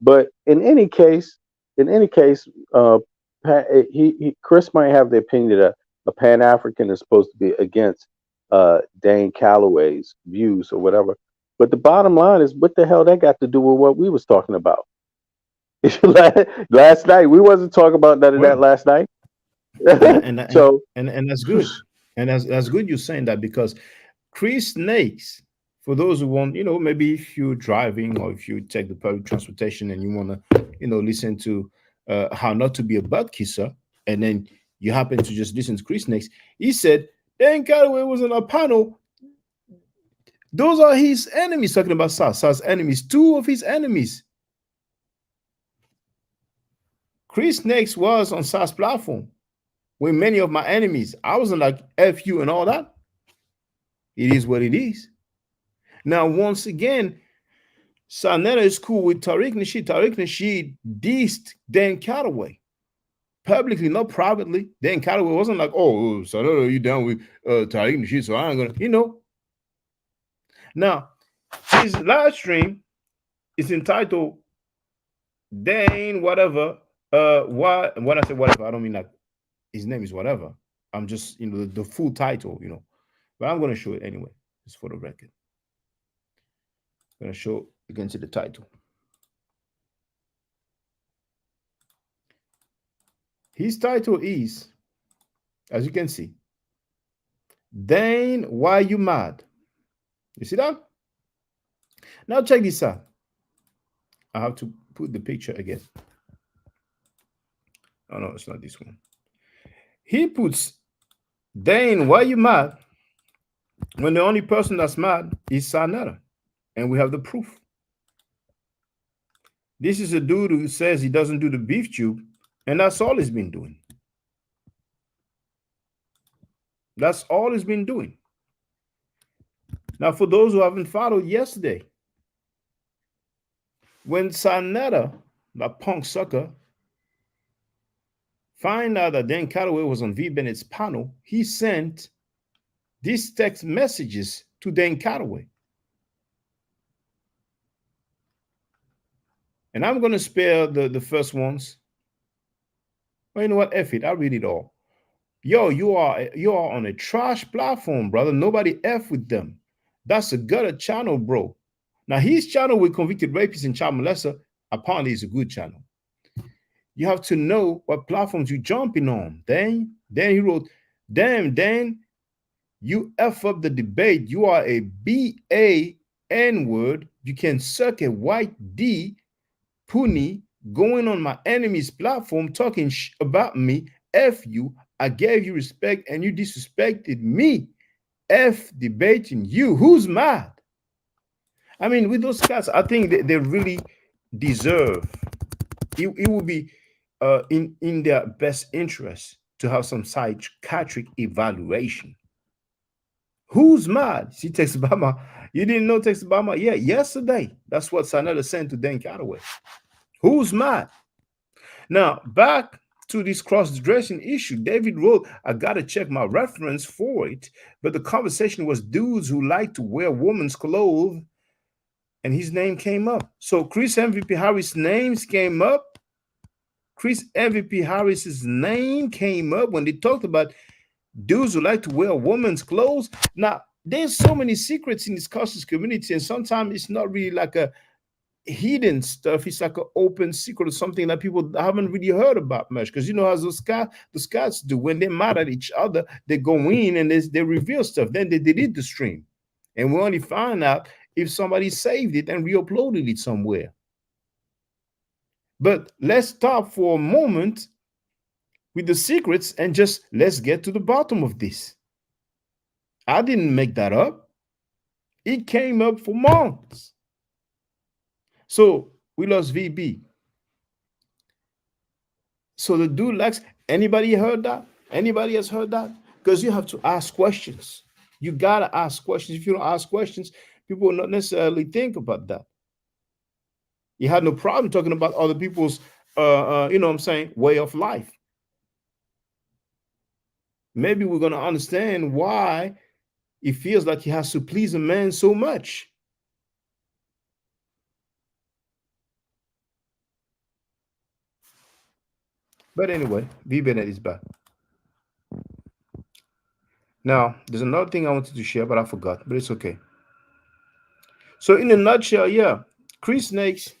But in any case, Chris might have the opinion that a Pan African is supposed to be against Dane Calloway's views or whatever. But the bottom line is, what the hell that got to do with what we was talking about last night? We wasn't talking about none of that Well, last night. and and So and that's good. And that's good you're saying that, because Chris Snakes, for those who want, maybe if you're driving or if you take the public transportation and you want to, listen to how not to be a butt kisser, and then you happen to just listen to Chris Snakes, he said Dan Calloway was on a panel. Those are his enemies, talking about Sas enemies, two of his enemies. Chris Snakes was on Sas platform with many of my enemies. I wasn't like F you and all that. It is what it is. Now, once again, Sanetta is cool with Tariq Nasheed. Tariq Nasheed dissed Dan Calloway publicly, not privately. Dan Calloway wasn't like, oh, Sanetta, you down with Tariq Nasheed, so I ain't gonna, Now, his live stream is entitled Dane whatever. Why? When I say whatever, I don't mean like his name is whatever. I'm just, the full title, But I'm gonna show it anyway, just for the record. I'm gonna show, you can see the title. His title is, as you can see, Dane, why you mad? You see that? Now check this out. I have to put the picture again. Oh no, it's not this one. He puts, Dane, why you mad? When the only person that's mad is Sanetta. And we have the proof. This is a dude who says he doesn't do the beef tube, and that's all he's been doing. That's all he's been doing. Now, for those who haven't followed yesterday, when Sanetta, that punk sucker, find out that Dan Calloway was on V Bennett's panel, he sent these text messages to Dan Calloway. And I'm going to spare the first ones. Well, you know what? F it. I'll read it all. Yo, you are on a trash platform, brother. Nobody F with them. That's a gutter channel, bro. Now, his channel with convicted rapists and child molester apparently is a good channel. You have to know what platforms you're jumping on. Then he wrote, damn, Dan, you F up the debate. You are a B-A N-word. You can suck a white D, Puni, going on my enemy's platform talking about me. F you. I gave you respect and you disrespected me. F debating you. Who's mad? I mean, with those guys, I think they really deserve, it will be in their best interest to have some psychiatric evaluation. Who's mad? See, Tex Obama. You didn't know Tex Obama? Yeah, yesterday. That's what Sanetta sent to Dan Calloway. Who's mad? Now, back to this cross-dressing issue. David wrote, I got to check my reference for it, but the conversation was dudes who like to wear women's clothes, and his name came up. So Chris MVP Harris' names came up. Chris MVP Harris's name came up when they talked about dudes who like to wear women's clothes. Now, there's so many secrets in this conscious community, and sometimes it's not really like a hidden stuff. It's like an open secret or something that people haven't really heard about much. Because you know how those cats do, when they're mad at each other, they go in and they reveal stuff. Then they delete the stream. And we only find out if somebody saved it and re-uploaded it somewhere. But let's stop for a moment with the secrets and just let's get to the bottom of this. I didn't make that up. It came up for months. So we lost VB. So the dude likes, anybody heard that? Anybody has heard that? Because you have to ask questions. You gotta ask questions. If you don't ask questions, people will not necessarily think about that. You had no problem talking about other people's you know what I'm saying, way of life. Maybe we're gonna understand why he feels like he has to please a man so much. But anyway, V Bennett is back. Now, there's another thing I wanted to share, but I forgot, but it's okay. So, in a nutshell, yeah, Chris Snakes,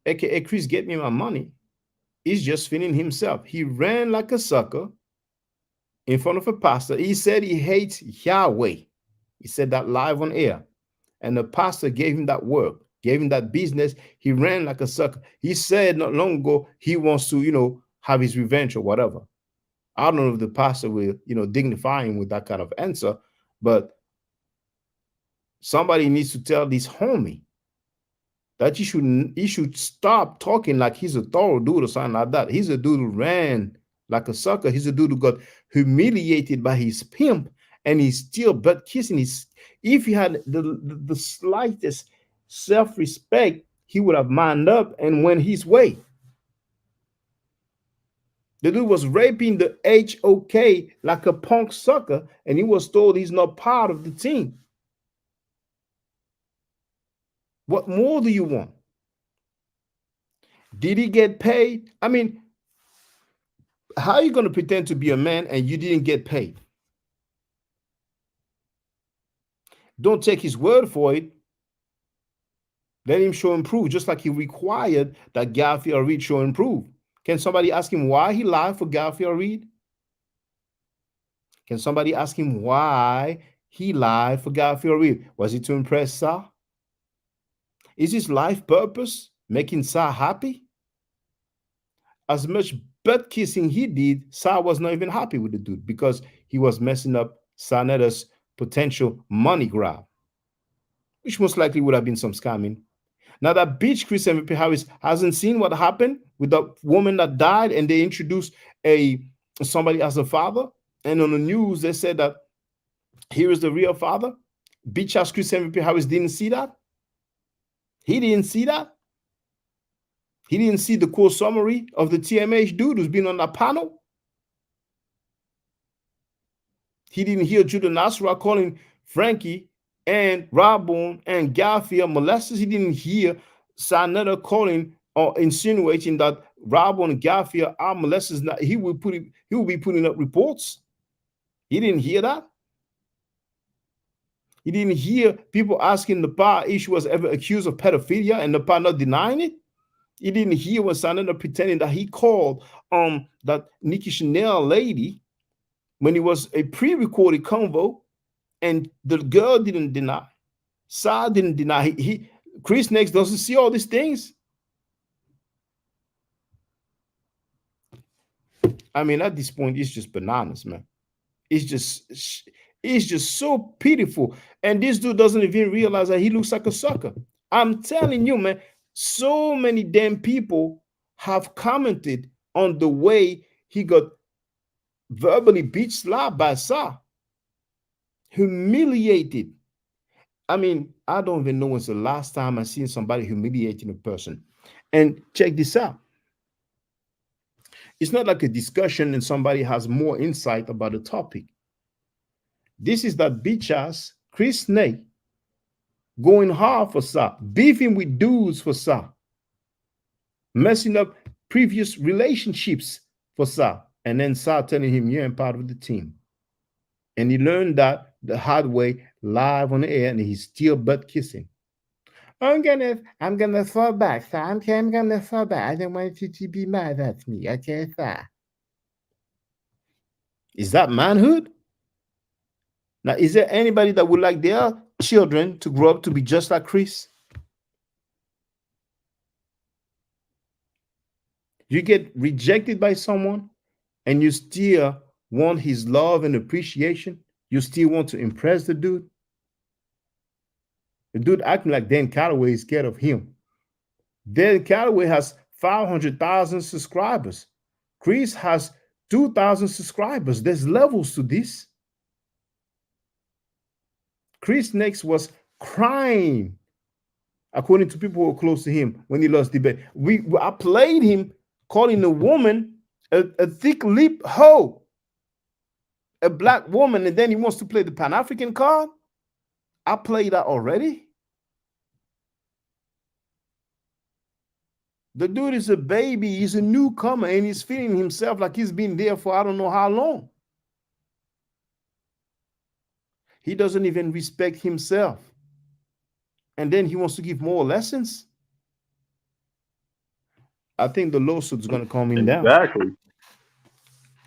aka Chris Get Me My Money, is just feeling himself. He ran like a sucker in front of a pastor. He said he hates Yahweh. He said that live on air. And the pastor gave him that work, gave him that business. He ran like a sucker. He said not long ago he wants to, have his revenge or whatever. I don't know if the pastor will, dignify him with that kind of answer, but somebody needs to tell this homie that he should stop talking like he's a thorough dude or something like that. He's a dude who ran like a sucker. He's a dude who got humiliated by his pimp, and he's still butt kissing. If he had the slightest self-respect, he would have manned up and went his way. The dude was raping the HOK like a punk sucker, and he was told he's not part of the team. What more do you want? Did he get paid? I mean, how are you going to pretend to be a man and you didn't get paid? Don't take his word for it. Let him show and prove, just like he required that Garfield Reed show and prove. Can somebody ask him why he lied for Garfield Reed? Can somebody ask him why he lied for Garfield Reed? Was it to impress Sa? Is his life purpose making Sa happy? As much butt kissing he did, Sa was not even happy with the dude because he was messing up Sanetta's potential money grab, which most likely would have been some scamming. Now that bitch Chris MVP Harris hasn't seen what happened with the woman that died, and they introduced somebody as a father, and on the news they said that here is the real father. Bitch ass Chris MVP Harris didn't see that. He didn't see that. He didn't see the cool summary of the TMH dude who's been on that panel. He didn't hear Judah Nasra calling Frankie and Robon and Garfield molesters. He didn't hear Sanetta calling or insinuating that Robon and Garfield are molesters. He will be putting up reports. He didn't hear that. He didn't hear people asking the Pa if she was ever accused of pedophilia and the Pa not denying it. He didn't hear when Sanetta pretending that he called that Nikki Chanel lady when it was a pre-recorded convo, and the girl didn't deny. Sa didn't deny. Chris Next doesn't see all these things. I mean, at this point, it's just bananas, man. It's just so pitiful. And this dude doesn't even realize that he looks like a sucker. I'm telling you, man, so many damn people have commented on the way he got verbally beat slapped by Sa. Humiliated. I mean, I don't even know when's the last time I seen somebody humiliating a person. And check this out. It's not like a discussion and somebody has more insight about the topic. This is that bitch ass Chris Snake going hard for Sa, beefing with dudes for Sa, messing up previous relationships for Sa, and then Sa telling him, you ain't part of the team. And he learned that the hard way live on the air, and he's still butt kissing. I'm gonna fall back, sir. I'm gonna fall back. I don't want you to be mad at me, okay, sir? Is that manhood? Now, is there anybody that would like their children to grow up to be just like Chris? You get rejected by someone and you still want his love and appreciation. You still want to impress the dude. The dude acting like Dan Calloway is scared of him. Dan Calloway has 500,000 subscribers. Chris has 2,000 subscribers. There's levels to this. Chris Next was crying, according to people who were close to him when he lost debate. I played him calling a woman a thick lip hoe, a black woman, and then he wants to play the Pan-African card. I played that already. The dude is a baby. He's a newcomer, and he's feeling himself like he's been there for I don't know how long. He doesn't even respect himself. And then he wants to give more lessons. I think the lawsuit's going to come in down. Exactly.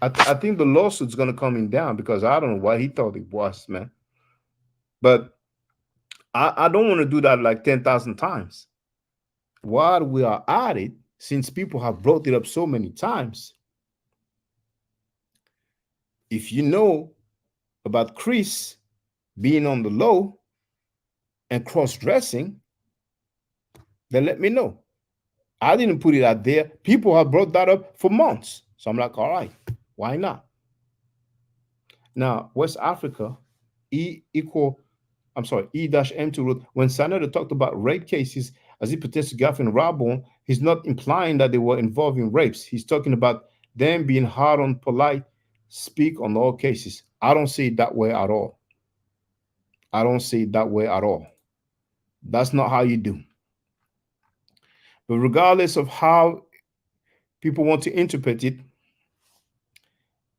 I think the lawsuit's going to come in down because I don't know what he thought it was, man. But I don't want to do that like 10,000 times. While we are at it, since people have brought it up so many times, if you know about Chris being on the low and cross-dressing, then let me know. I didn't put it out there. People have brought that up for months. So I'm like, all right, why not? Now, West Africa, E-M2 wrote, when Senator talked about rape cases as it pertains to Gaff and Rabon, he's not implying that they were involved in rapes. He's talking about them being hard on polite, speak on all cases. I don't see it that way at all. I don't see it that way at all. That's not how you do. But regardless of how people want to interpret it,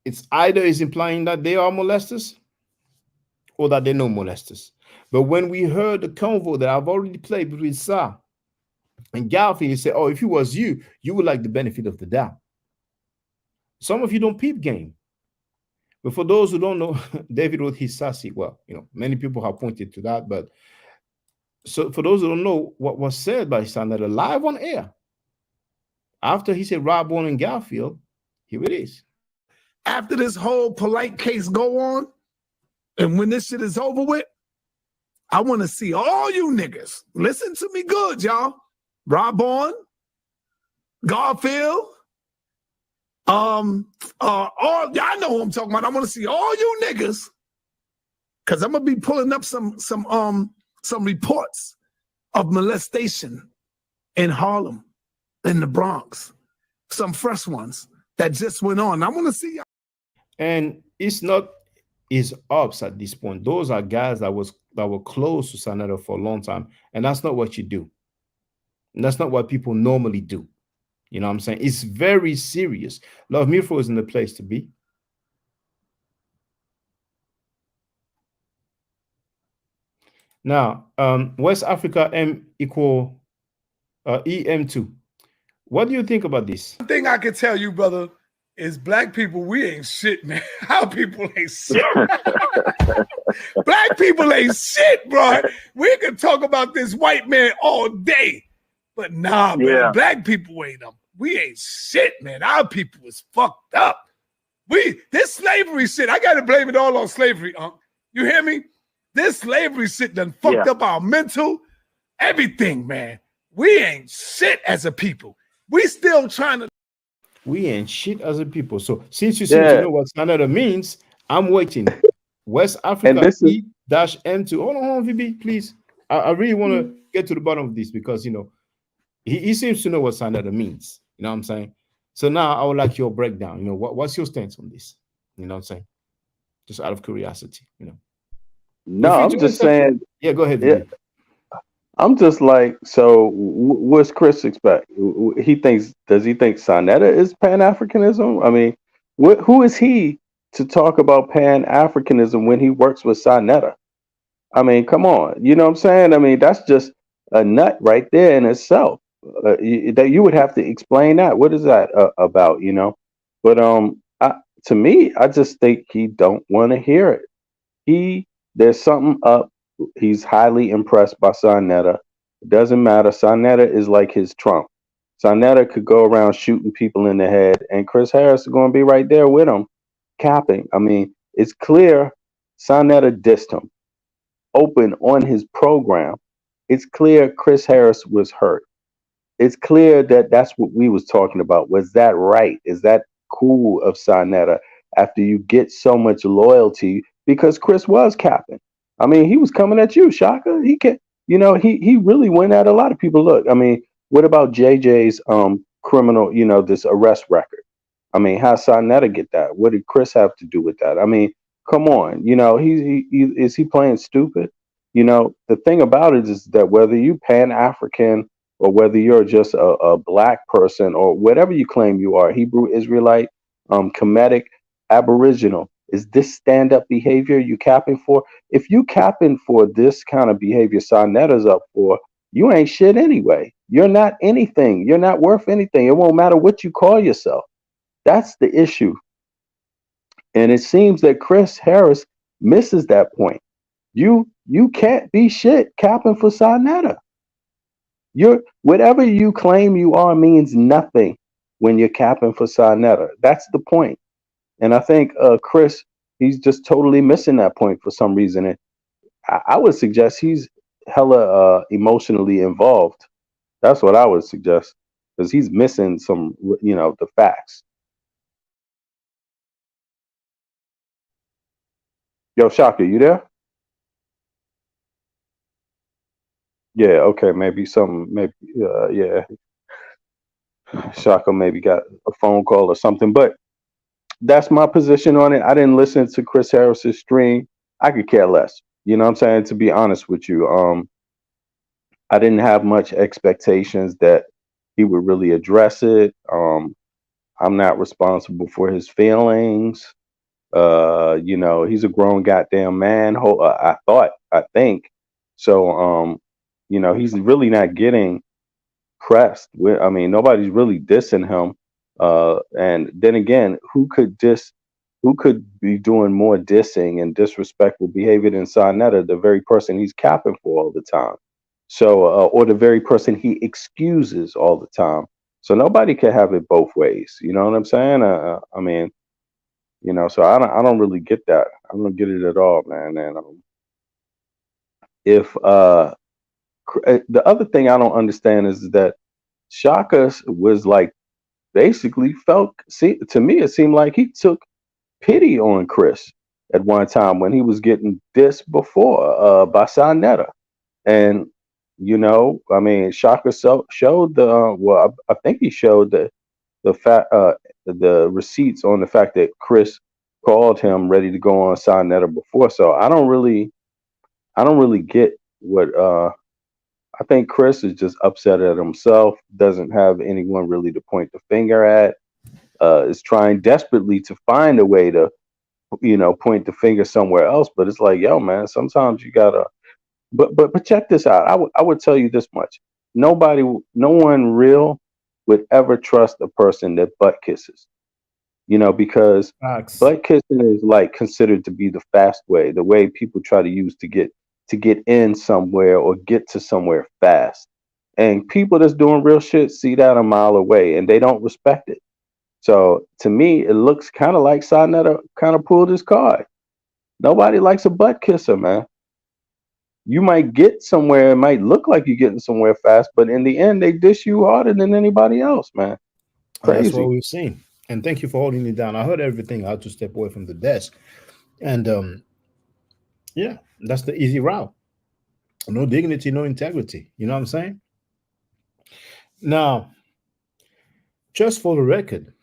it's either is implying that they are molesters or that they know molesters. But when we heard the convo that I've already played between Sa and Galfi, he said, oh, if it was you, you would like the benefit of the doubt. Some of you don't peep game. But for those who don't know, David wrote his sassy. Well, many people have pointed to that. But so for those who don't know what was said by Senator live on air, after he said Rob Warren and Garfield, here it is. After this whole polite case go on, and when this shit is over with, I want to see all you niggas. Listen to me good, y'all. Rob Warren, Garfield, all y'all know who I'm talking about. I want to see all you niggas, because I'm gonna be pulling up some reports of molestation in Harlem, in the Bronx, some fresh ones that just went on. I want to see y'all. And it's not his ups at this point. Those are guys that were close to Senator for a long time, and that's not what you do. And that's not what people normally do. You know what I'm saying? It's very serious. Love Mifro is in the place to be. Now, West Africa EM2. What do you think about this? One thing I can tell you, brother, is black people, we ain't shit, man. Our people ain't shit. Black people ain't shit, bro. We can talk about this white man all day. But nah, man, black people ain't them. We ain't shit, man. Our people is fucked up. This slavery shit, I gotta blame it all on slavery, You hear me? This slavery shit done fucked up our mental, everything, man. We ain't shit as a people. We still trying to. We ain't shit as a people. So since you seem to know what Canada means, I'm waiting. West Africa E-M2. Hold on, VB, please. I really want to get to the bottom of this because he seems to know what Canada means. You know what I'm saying? So now I would like your breakdown. What's your stance on this? You know what I'm saying? Just out of curiosity, No, I'm just saying. Yeah, go ahead. VB. I'm just like, so what's Chris expect? Does he think Sonetta is Pan-Africanism? I mean, who is he to talk about Pan-Africanism when he works with Sonetta? I mean, come on. You know what I'm saying? I mean, that's just a nut right there in itself. That you would have to explain that. What is that about, But to me, I just think he don't want to hear it. There's something up. He's highly impressed by Sonetta. It doesn't matter. Sonetta is like his Trump. Sonetta could go around shooting people in the head, and Chris Harris is going to be right there with him, capping. I mean, it's clear Sonetta dissed him open on his program. It's clear Chris Harris was hurt. It's clear that that's what we was talking about. Was that right? Is that cool of Sinetta after you get so much loyalty? Because Chris was capping. I mean, he was coming at you, Shaka. He can, he really went at a lot of people. Look, I mean, what about JJ's criminal, this arrest record? I mean, how Sinetta get that? What did Chris have to do with that? I mean, come on, is he playing stupid? The thing about it is that whether you Pan African or whether you're just a black person or whatever you claim you are, Hebrew Israelite, Kemetic, Aboriginal, is this stand up behavior you capping for? If you capping for this kind of behavior Sonetta's up for, you ain't shit anyway. You're not anything. You're not worth anything. It won't matter what you call yourself. That's the issue. And it seems that Chris Harris misses that point. You can't be shit capping for Sonetta. You're whatever you claim you are means nothing when you're capping for Sonetta. That's the point. And I think Chris, he's just totally missing that point for some reason. And I would suggest he's hella emotionally involved. That's what I would suggest because he's missing some, the facts. Yo, Shaka, you there? Yeah, okay, maybe, yeah. Shaka maybe got a phone call or something, but that's my position on it. I didn't listen to Chris Harris's stream. I could care less. You know what I'm saying? To be honest with you, I didn't have much expectations that he would really address it. I'm not responsible for his feelings. He's a grown goddamn man. I think. So, he's really not getting pressed. I mean, nobody's really dissing him. And then again, who could be doing more dissing and disrespectful behavior than Sonetta, the very person he's capping for all the time? So, or the very person he excuses all the time. So nobody can have it both ways. You know what I'm saying? I mean, so I don't really get that. I don't get it at all, man. And if the other thing I don't understand is that Shaka was like basically to me it seemed like he took pity on Chris at one time when he was getting dissed before by Sonetta. And I mean, Shaka showed I think he showed the receipts on the fact that Chris called him ready to go on Sonetta before. So I don't really get what I think Chris is just upset at himself, doesn't have anyone really to point the finger at, is trying desperately to find a way to, point the finger somewhere else. But it's like, yo, man, sometimes you gotta. But check this out. I would tell you this much: no one real would ever trust a person that butt kisses. Because Facts. butt kissing is like considered to be the fast way, the way people try to use to get in somewhere or get to somewhere fast. And people that's doing real shit see that a mile away and they don't respect it. So to me, it looks kind of like Sonetta kind of pulled his card. Nobody likes a butt kisser, man. You might get somewhere, it might look like you're getting somewhere fast, but in the end, they dish you harder than anybody else, man. And that's what Crazy. we've seen. And thank you for holding it down. I heard everything. I had to step away from the desk. And yeah, that's the easy route. No dignity, no integrity. You know what I'm saying? Now, just for the record,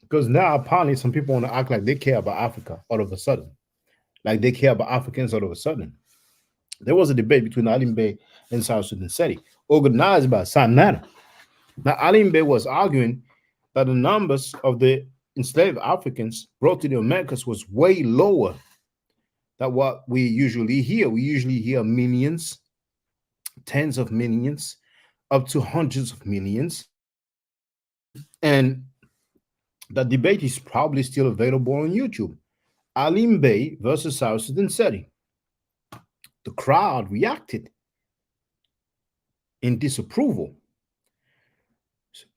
because now apparently some people want to act like they care about Africa all of a sudden, like they care about Africans all of a sudden. There was a debate between Alim Bey and South Sudan Seti, organized by Sanana. Now, Alim Bey was arguing that the numbers of the enslaved Africans brought to the Americas was way lower than what we usually hear. We usually hear millions, tens of millions, up to hundreds of millions. And the debate is probably still available on YouTube. Alim Bey versus South Sudan Seti. The crowd reacted in disapproval.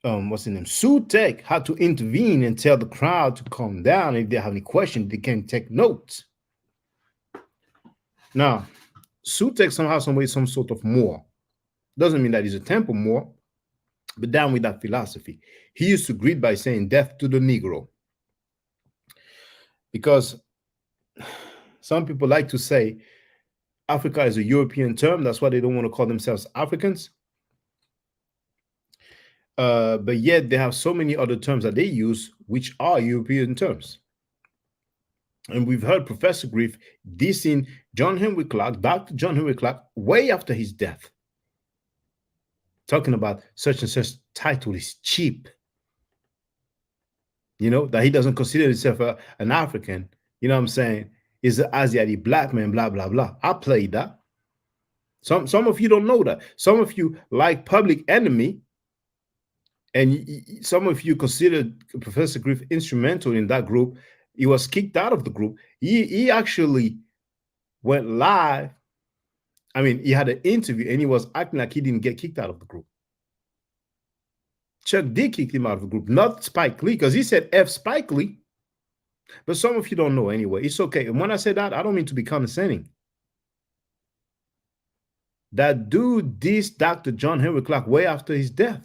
What's his name? Sutek had to intervene and tell the crowd to calm down. If they have any questions, they can take notes. Now, Sutek somehow, some way, some sort of more. Doesn't mean that he's a temple more, but down with that philosophy. He used to greet by saying death to the Negro. Because some people like to say Africa is a European term. That's why they don't want to call themselves Africans. But yet they have so many other terms that they use, which are European terms. And we've heard Professor Griff dissing John Henry Clark, Dr. John Henry Clark, way after his death, talking about such and such title is cheap. You know, that he doesn't consider himself an African. You know what I'm saying? Is an Asiatic black man, blah, blah, blah. I played that. Some of you don't know that. Some of you like Public Enemy, and some of you consider Professor Griff instrumental in that group. He was kicked out of the group. He actually went live. I mean, he had an interview and he was acting like he didn't get kicked out of the group. Chuck did kick him out of the group, not Spike Lee, because he said F Spike Lee. But some of you don't know anyway. It's okay. And when I say that, I don't mean to be condescending. That dude dissed Dr. John Henry Clark way after his death.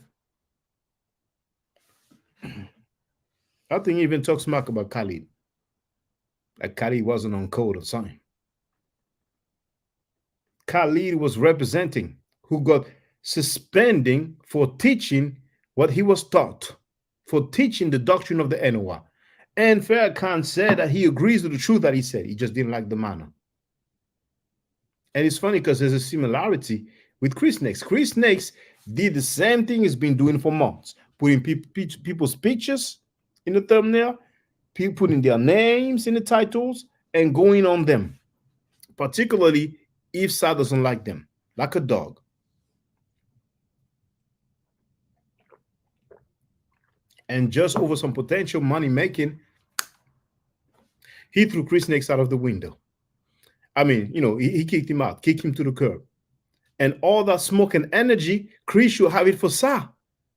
I think he even talks smack about Khalid. Like Khalid wasn't on code or something. Khalid was representing, who got suspending for teaching what he was taught, for teaching the doctrine of the NOI. And Farrakhan said that he agrees with the truth that he said. He just didn't like the manner. And it's funny because there's a similarity with Chris Snakes. Chris Snakes did the same thing he's been doing for months, putting people's pictures in the thumbnail, people putting their names in the titles, and going on them, particularly if Sa doesn't like them, like a dog. And just over some potential money making, he threw Chris Snakes out of the window. I mean, you know, he kicked him out, kicked him to the curb. And all that smoke and energy, Chris should have it for Sa.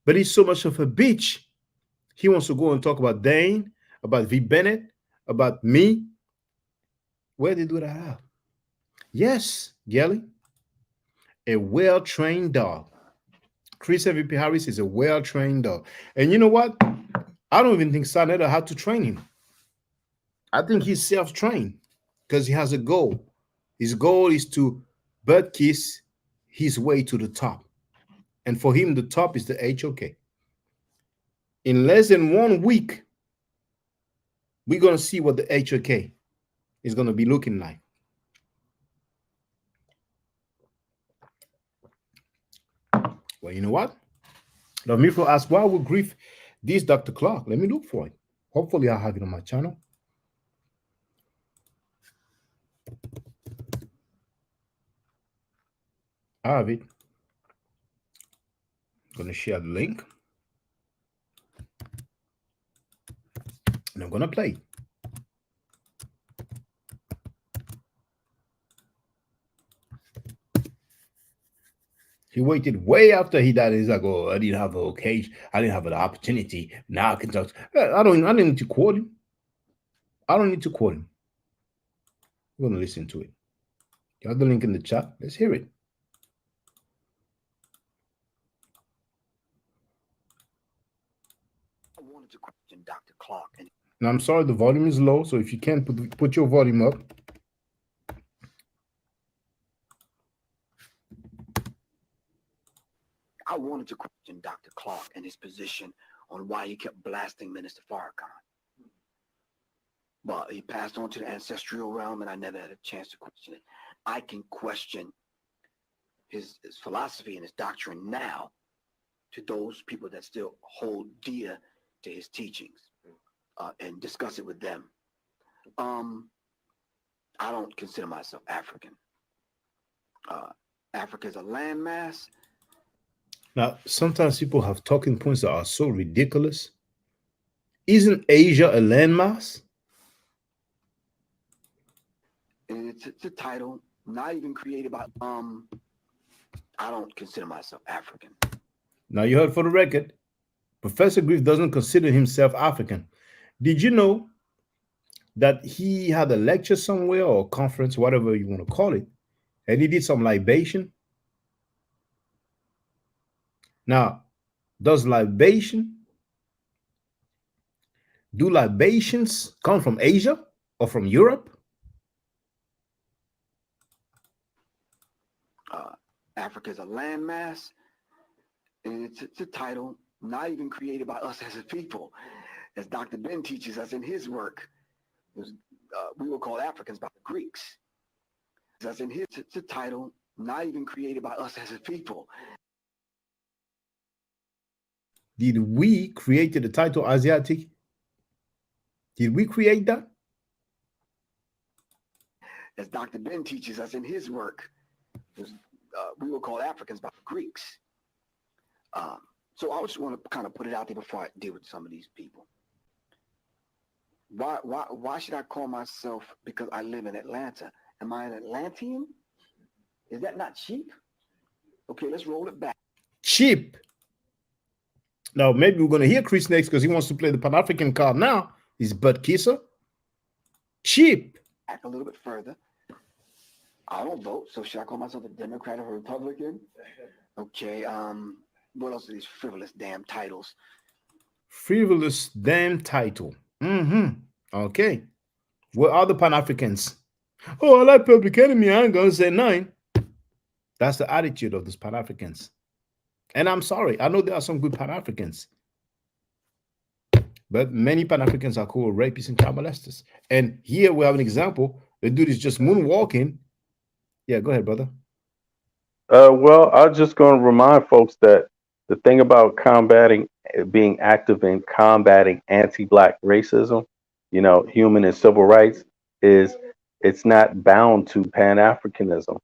But he's so much of a bitch. He wants to go and talk about Dane, about V. Bennett, about me. Where did they do that at? Yes, Gelly. A well-trained dog. Chris MVP Harris is a well-trained dog. And you know what? I don't even think Sanetta had to train him. I think he's self-trained because he has a goal. His goal is to butt kiss his way to the top. And for him, the top is the HOK. In less than 1 week, we're going to see what the HOK is going to be looking like. Well, you know what? Now, Mifro asked, why would Griff diss Dr. Clark? Let me look for it. Hopefully, I'll have it on my channel. I have it. I'm going to share the link. And I'm going to play. He waited way after he died. He's like, oh, I didn't have an occasion. I didn't have an opportunity. Now I can talk. I didn't need to quote him. I don't need to quote him. We're going to listen to it. You have the link in the chat. Let's hear it. I wanted to question Dr. Clark. Now, I'm sorry, the volume is low. So if you can put your volume up. I wanted to question Dr. Clark and his position on why he kept blasting Minister Farrakhan. But he passed on to the ancestral realm, and I never had a chance to question it. I can question his philosophy and his doctrine now to those people that still hold dear to his teachings and discuss it with them. I don't consider myself African. Africa is a landmass. Now, sometimes people have talking points that are so ridiculous. Isn't Asia a landmass? And it's a title not even created by, I don't consider myself African. Now, you heard for the record, Professor Griff doesn't consider himself African. Did you know that he had a lecture somewhere or a conference, whatever you want to call it, and he did some libation. Now, does libation do libations come from Asia or from Europe? Africa is a landmass, and it's a title not even created by us as a people. As Dr. Ben teaches us in his work, we were called Africans by the Greeks. As in his, it's a title not even created by us as a people. Did we create the title Asiatic? Did we create that? As Dr. Ben teaches us in his work, we were called Africans by the Greeks. So I just want to kind of put it out there before I deal with some of these people. Why should I call myself, because I live in Atlanta? Am I an Atlantean? Is that not cheap? Okay, let's roll it back. Cheap. Now, maybe we're going to hear Chris next because he wants to play the Pan-African card now. He's butt kisser. Cheap. Back a little bit further. I don't vote, so should I call myself a Democrat or a Republican? Okay, what else are these frivolous damn titles? Frivolous damn title. Okay. What are the Pan-Africans? Oh, I like Public Enemy. I ain't going to say nine. That's the attitude of these Pan-Africans. And I'm sorry. I know there are some good Pan-Africans. But many Pan-Africans are called rapists and child molesters. And here we have an example. The dude is just moonwalking. Yeah, go ahead, brother. Well, I'm just going to remind folks that the thing about being active in combating anti-black racism, human and civil rights, is it's not bound to Pan-Africanism.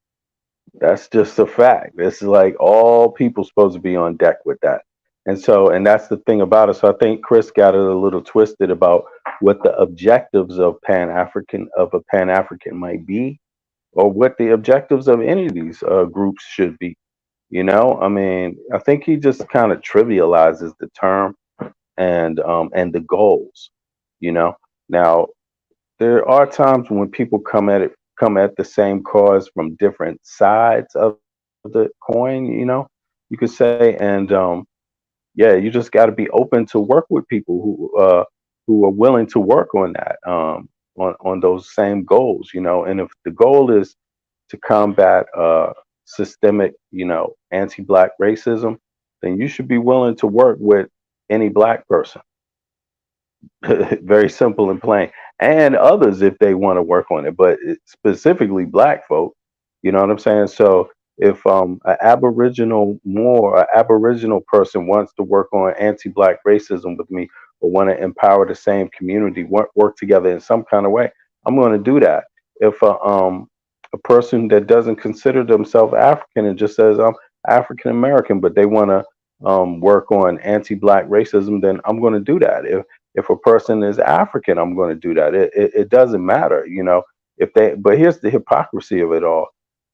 That's just a fact. This is like all people supposed to be on deck with that. And that's the thing about it. So I think Chris got it a little twisted about what the objectives of a Pan-African might be, or what the objectives of any of these groups should be. I mean, I think he just kind of trivializes the term and the goals. Now there are times when people come at the same cause from different sides of the coin. You could say, and yeah, you just got to be open to work with people who are willing to work on that, on those same goals. And if the goal is to combat systemic, anti-black racism, then you should be willing to work with any black person. Very simple and plain, and others if they want to work on it, but specifically black folk. You know what I'm saying? So if an aboriginal person wants to work on anti-black racism with me, or want to empower the same community, work together in some kind of way, I'm going to do that. If a person that doesn't consider themselves African and just says I'm African American, but they want to work on anti-black racism, then I'm going to do that. If a person is African, I'm going to do that. It doesn't matter, But here's the hypocrisy of it all.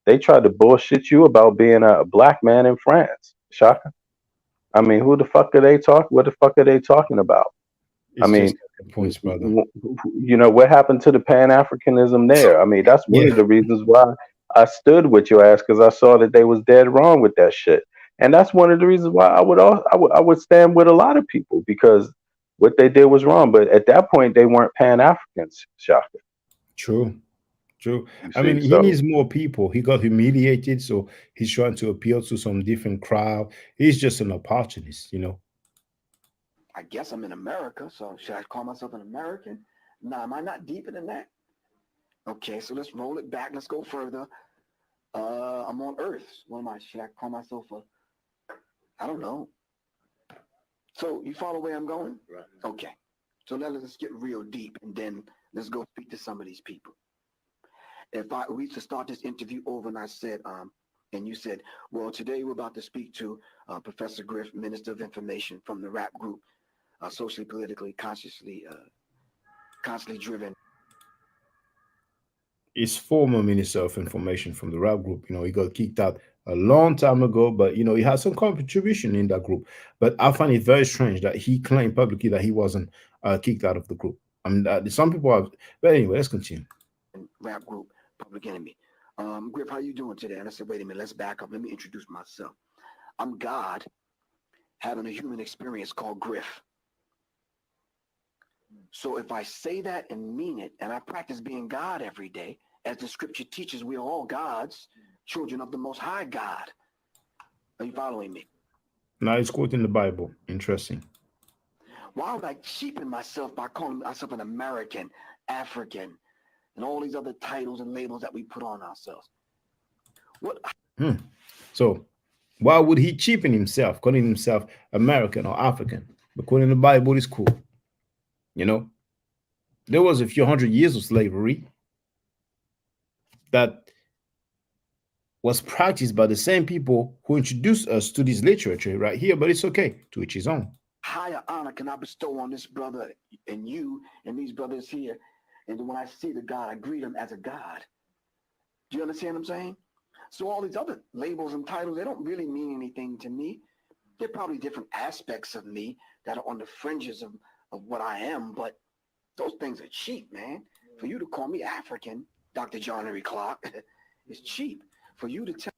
They tried to bullshit you about being a black man in France. Shaka. I mean, who the fuck are they talking? What the fuck are they talking about? It's I mean, just points, brother. what happened to the Pan Africanism there? I mean, that's one of the reasons why I stood with your ass, because I saw that they was dead wrong with that shit, and that's one of the reasons why I would stand with a lot of people, because what they did was wrong. But at that point, they weren't Pan Africans. Shaka. True. I See, mean, he so needs more people. He got humiliated, so he's trying to appeal to some different crowd. He's just an opportunist. I guess I'm in America, so should I call myself an American? No, am I not deeper than that? Okay, so let's roll it back. Let's go further. I'm on Earth. What am I? Should I call myself I don't know. So you follow where I'm going? Right. Okay. So now let's get real deep, and then let's go speak to some of these people. If we to start this interview over, and I said, and you said, well, today we're about to speak to Professor Griff, Minister of Information from the rap group, socially, politically, consciously driven. His former Minister of Information from the rap group. He got kicked out a long time ago, but he had some contribution in that group. But I find it very strange that he claimed publicly that he wasn't kicked out of the group. I mean, some people have. But anyway, let's continue. Rap group, Public Enemy. Griff, how you doing today? And I said, wait a minute, let's back up. Let me introduce myself. I'm God having a human experience called Griff. So if I say that and mean it, and I practice being God every day, as the scripture teaches, we are all gods, children of the Most High God. Are you following me? Now he's quoting the Bible. Interesting. Why would I cheapen myself by calling myself an American, African, and all these other titles and labels that we put on ourselves? What? So why would he cheapen himself, calling himself American or African? But quoting the Bible is cool. You know, there was a few hundred years of slavery that was practiced by the same people who introduced us to this literature right here, but it's okay, to each his own. Higher honor can I bestow on this brother and you and these brothers here? And when I see the God, I greet him as a God. Do you understand what I'm saying? So all these other labels and titles, they don't really mean anything to me. They're probably different aspects of me that are on the fringes of what I am, but those things are cheap, man. For you to call me African, Dr. John Henry Clark, is cheap. For you to tell...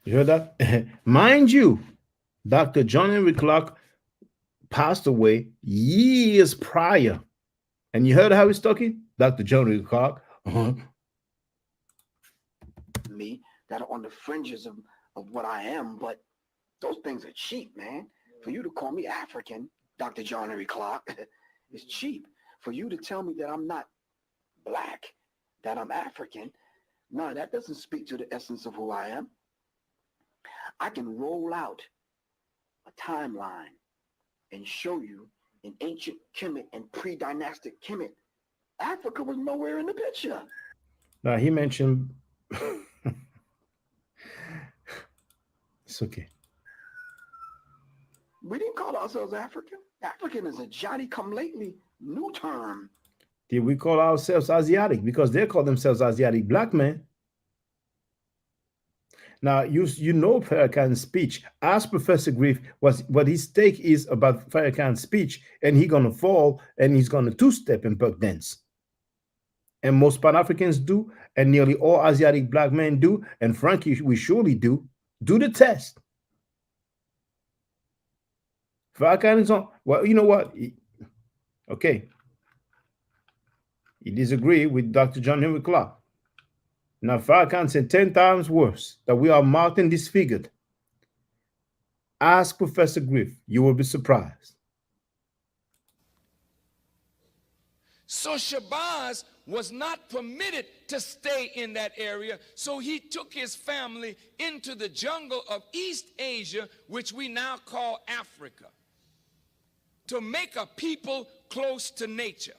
You heard that? Mind you, Dr. John Henry Clark passed away years prior. And you heard how he's talking? Dr. John Henry Clark. Me that are on the fringes of what I am, but those things are cheap, man. For you to call me African, Dr. John Henry Clark, is cheap. For you to tell me that I'm not black, that I'm African, no, that doesn't speak to the essence of who I am. I can roll out a timeline and show you in ancient Kemet and pre-dynastic Kemet, Africa was nowhere in the picture. Now he mentioned it's okay. We didn't call ourselves African. African is a Johnny-come-lately new term. Did we call ourselves Asiatic? Because they call themselves Asiatic black men. Now, you know Farrakhan's speech. Ask Professor Griff what his take is about Farrakhan's speech, and he's going to fall, and he's going to two-step and buck dance. And most Pan-Africans do, and nearly all Asiatic black men do, and frankly, we surely do. Do the test. Farrakhan is on. Well, you know what? Okay. You disagree with Dr. John Henry Clark. Now, Farrakhan said 10 times worse, that we are marked and disfigured. Ask Professor Griff. You will be surprised. So Shabazz was not permitted to stay in that area, so he took his family into the jungle of East Asia, which we now call Africa, to make a people close to nature.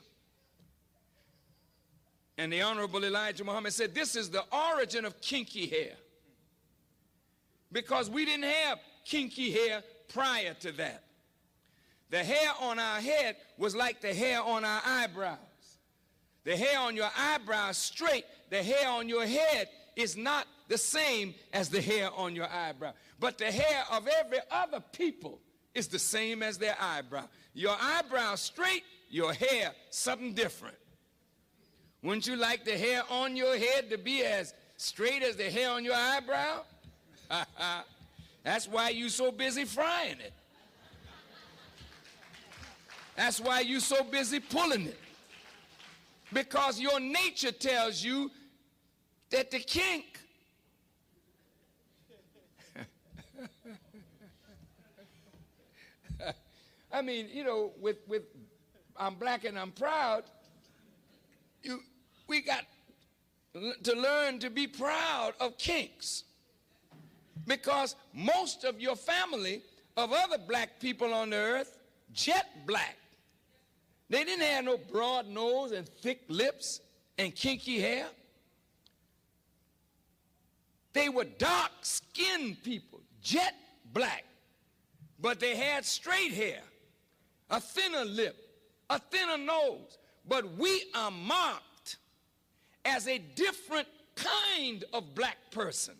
And the Honorable Elijah Muhammad said, this is the origin of kinky hair. Because we didn't have kinky hair prior to that. The hair on our head was like the hair on our eyebrows. The hair on your eyebrows straight, the hair on your head is not the same as the hair on your eyebrow. But the hair of every other people is the same as their eyebrow. Your eyebrow straight, your hair something different. Wouldn't you like the hair on your head to be as straight as the hair on your eyebrow? That's why you so busy frying it. That's why you so busy pulling it. Because your nature tells you that the kink I mean, you know, with I'm black and I'm proud, we got to learn to be proud of kinks. Because most of your family of other black people on the earth, jet black. They didn't have no broad nose and thick lips and kinky hair. They were dark-skinned people, jet black. But they had straight hair, a thinner lip, a thinner nose. But we are marked as a different kind of black person.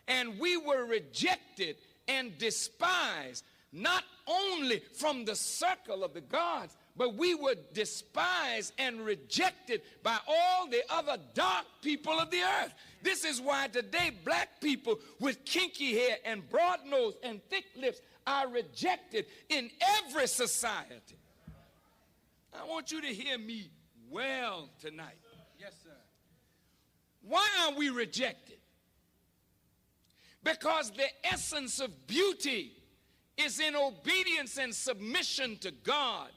And we were rejected and despised, not only from the circle of the gods, but we were despised and rejected by all the other dark people of the earth. This is why today black people with kinky hair and broad nose and thick lips are rejected in every society. I want you to hear me well tonight. Yes, sir. Why are we rejected? Because the essence of beauty is in obedience and submission to God.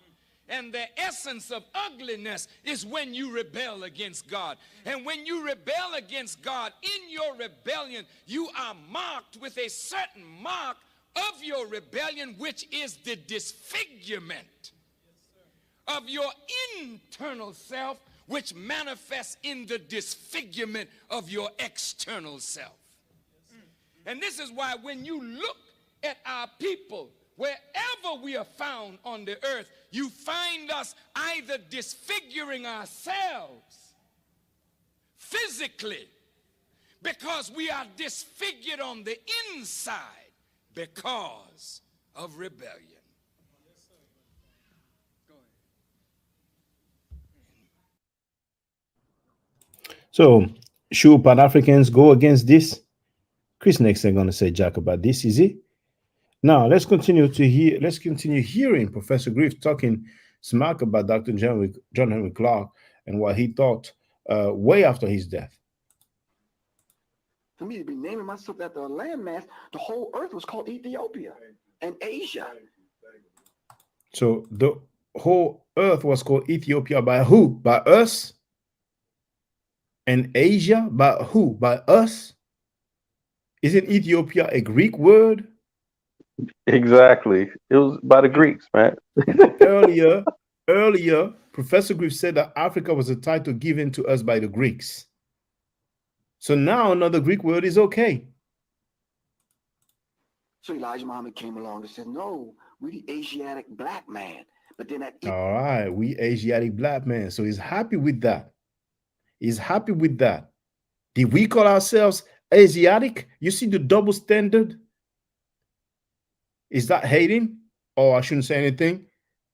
And the essence of ugliness is when you rebel against God. And when you rebel against God, in your rebellion, you are marked with a certain mark of your rebellion, which is the disfigurement of your internal self, which manifests in the disfigurement of your external self. And this is why when you look at our people, wherever we are found on the earth, you find us either disfiguring ourselves physically because we are disfigured on the inside because of rebellion. So, should Pan Africans go against this? Chris next ain't gonna say jack about this, is he? Now let's continue to hear. Let's continue hearing Professor Griff talking smack about Dr. John Henry Clark and what he thought way after his death. For me to be naming myself after a landmass, the whole earth was called Ethiopia and Asia. So the whole earth was called Ethiopia by who? By us? And Asia by who? By us? Isn't Ethiopia a Greek word? Exactly. It was by the Greeks, man. earlier, Professor Griff said that Africa was a title given to us by the Greeks. So now another Greek word is okay. So Elijah Muhammad came along and said, no, we're the Asiatic black man. But then that... All right, we Asiatic black man. So he's happy with that. He's happy with that. Did we call ourselves Asiatic? You see the double standard? Is that hating? Or I shouldn't say anything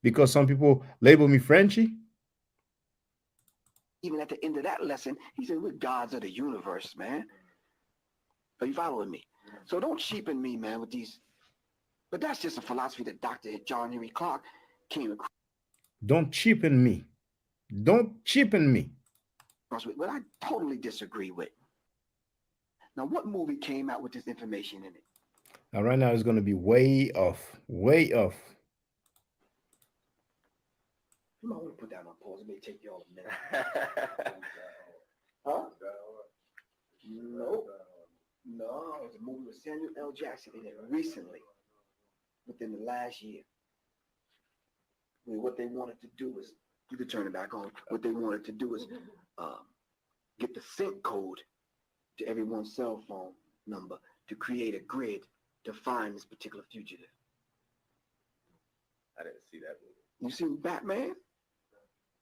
because some people label me Frenchy? Even at the end of that lesson, he said, we're gods of the universe, man. Are you following me? So don't cheapen me, man, with these. But that's just a philosophy that Dr. John Henry Clark came across. Don't cheapen me. Don't cheapen me. What I totally disagree with. Now, what movie came out with this information in it? Now, right now, it's going to be way off. Way off. You might want to put that on pause. It may take you all a minute. Huh? Nope. No, it was a movie with Samuel L. Jackson in it recently, within the last year. What they wanted to do is, you could turn it back on. What they wanted to do is get the sync code to everyone's cell phone number to create a grid to find this particular fugitive. I didn't see that movie. You seen Batman?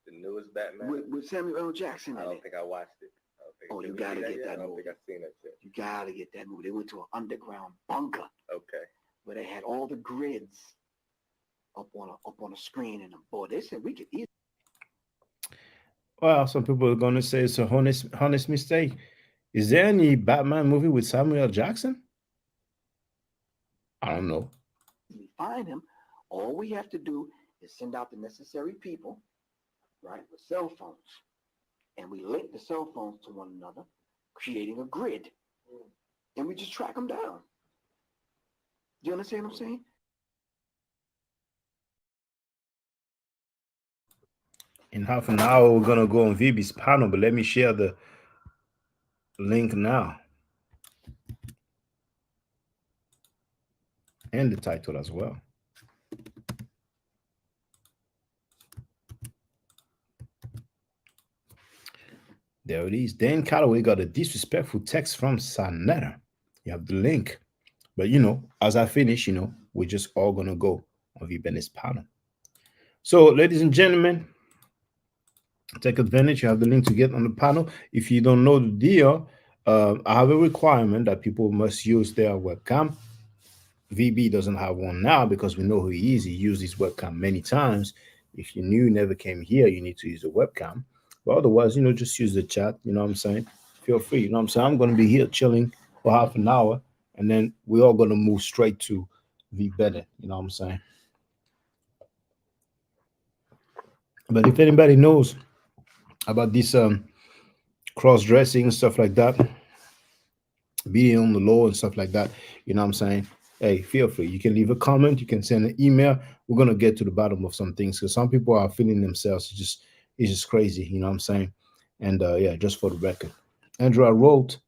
The newest Batman? With Samuel L. Jackson in it. I don't think I watched it. Oh, you gotta get that movie. I don't think I've seen that yet. You gotta get that movie. They went to an underground bunker. Okay. Where they had all the grids up on a screen, and boy, they said we could easily. Well, some people are going to say it's a honest mistake. Is there any Batman movie with Samuel L. Jackson? I don't know. Find him. All we have to do is send out the necessary people, right, with cell phones. And we link the cell phones to one another, creating a grid. And we just track them down. Do you understand what I'm saying? In half an hour, we're going to go on VB's panel, but let me share the link now. And the title as well. There it is. Dan Calloway got a disrespectful text from Sanetta. You have the link. But, as I finish, we're just all going to go on VB's panel. So, ladies and gentlemen, take advantage. You have the link to get on the panel. If you don't know the deal, I have a requirement that people must use their webcam. VB doesn't have one now because we know who he is. He used his webcam many times. If you knew you never came here, you need to use the webcam. But otherwise, just use the chat. You know what I'm saying? Feel free. You know what I'm saying? I'm going to be here chilling for half an hour, and then we're all going to move straight to be better. You know what I'm saying? But if anybody knows about this cross dressing stuff like that, being on the law and stuff like that, you know what I'm saying? Hey, feel free. You can leave a comment. You can send an email. We're gonna get to the bottom of some things because some people are feeling themselves. It's just crazy. You know what I'm saying? And yeah, just for the record, Andrew, I wrote.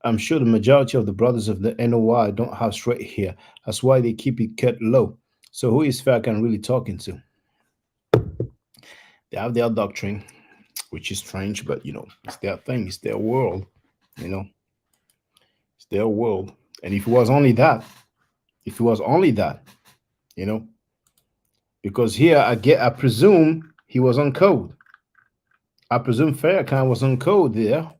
I'm sure the majority of the brothers of the NOI don't have straight hair. That's why they keep it cut low. So who is Farrakhan really talking to? They have their doctrine, which is strange, but it's their thing, it's their world, it's their world. And if it was only that, you know, because here I presume he was on code. I presume Farrakhan was on code there.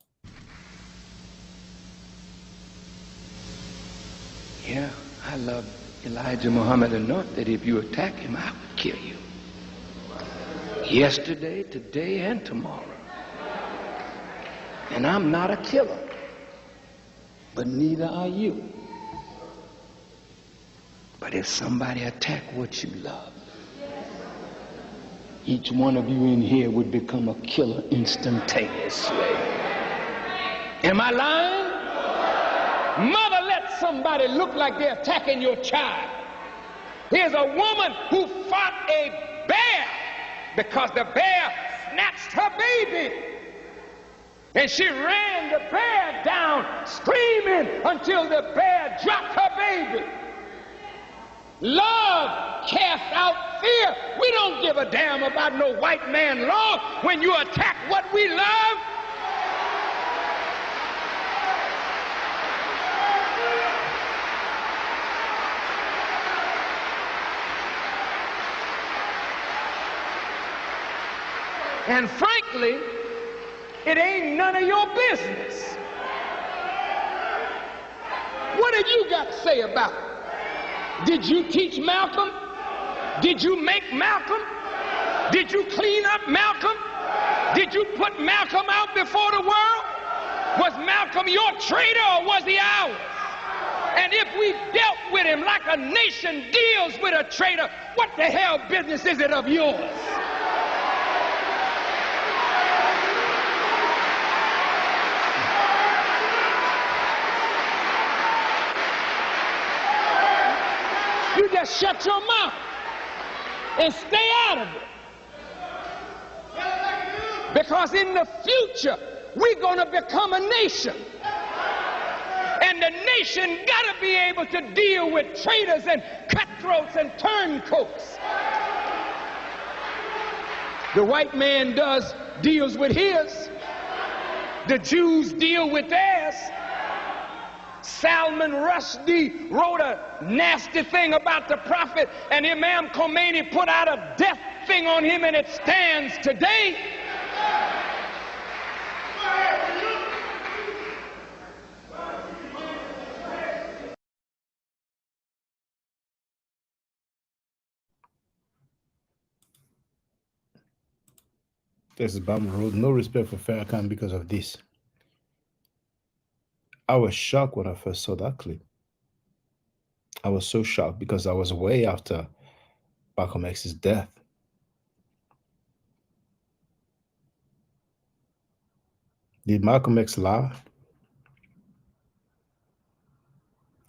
Yeah, I love Elijah Muhammad enough that if you attack him, I would kill you. Yesterday, today, and tomorrow. And I'm not a killer, but neither are you. But if somebody attack what you love, each one of you in here would become a killer instantaneously. Am I lying? Mother, let somebody look like they're attacking your child. Here's a woman who fought a bear because the bear snatched her baby. And she ran the bear down, screaming until the bear dropped her baby. Love casts out fear. We don't give a damn about no white man law when you attack what we love. And frankly, it ain't none of your business. What have you got to say about it? Did you teach Malcolm? Did you make Malcolm? Did you clean up Malcolm? Did you put Malcolm out before the world? Was Malcolm your traitor or was he ours? And if we dealt with him like a nation deals with a traitor, what the hell business is it of yours? You just shut your mouth and stay out of it. Because in the future, we're going to become a nation. And the nation got to be able to deal with traitors and cutthroats and turncoats. The white man deals with his. The Jews deal with theirs. Salman Rushdie wrote a nasty thing about the prophet, and Imam Khomeini put out a death thing on him, and it stands today. This is Bama Road. No respect for Farrakhan because of this. I was shocked when I first saw that clip. I was so shocked because I was way after Malcolm X's death. Did Malcolm X lie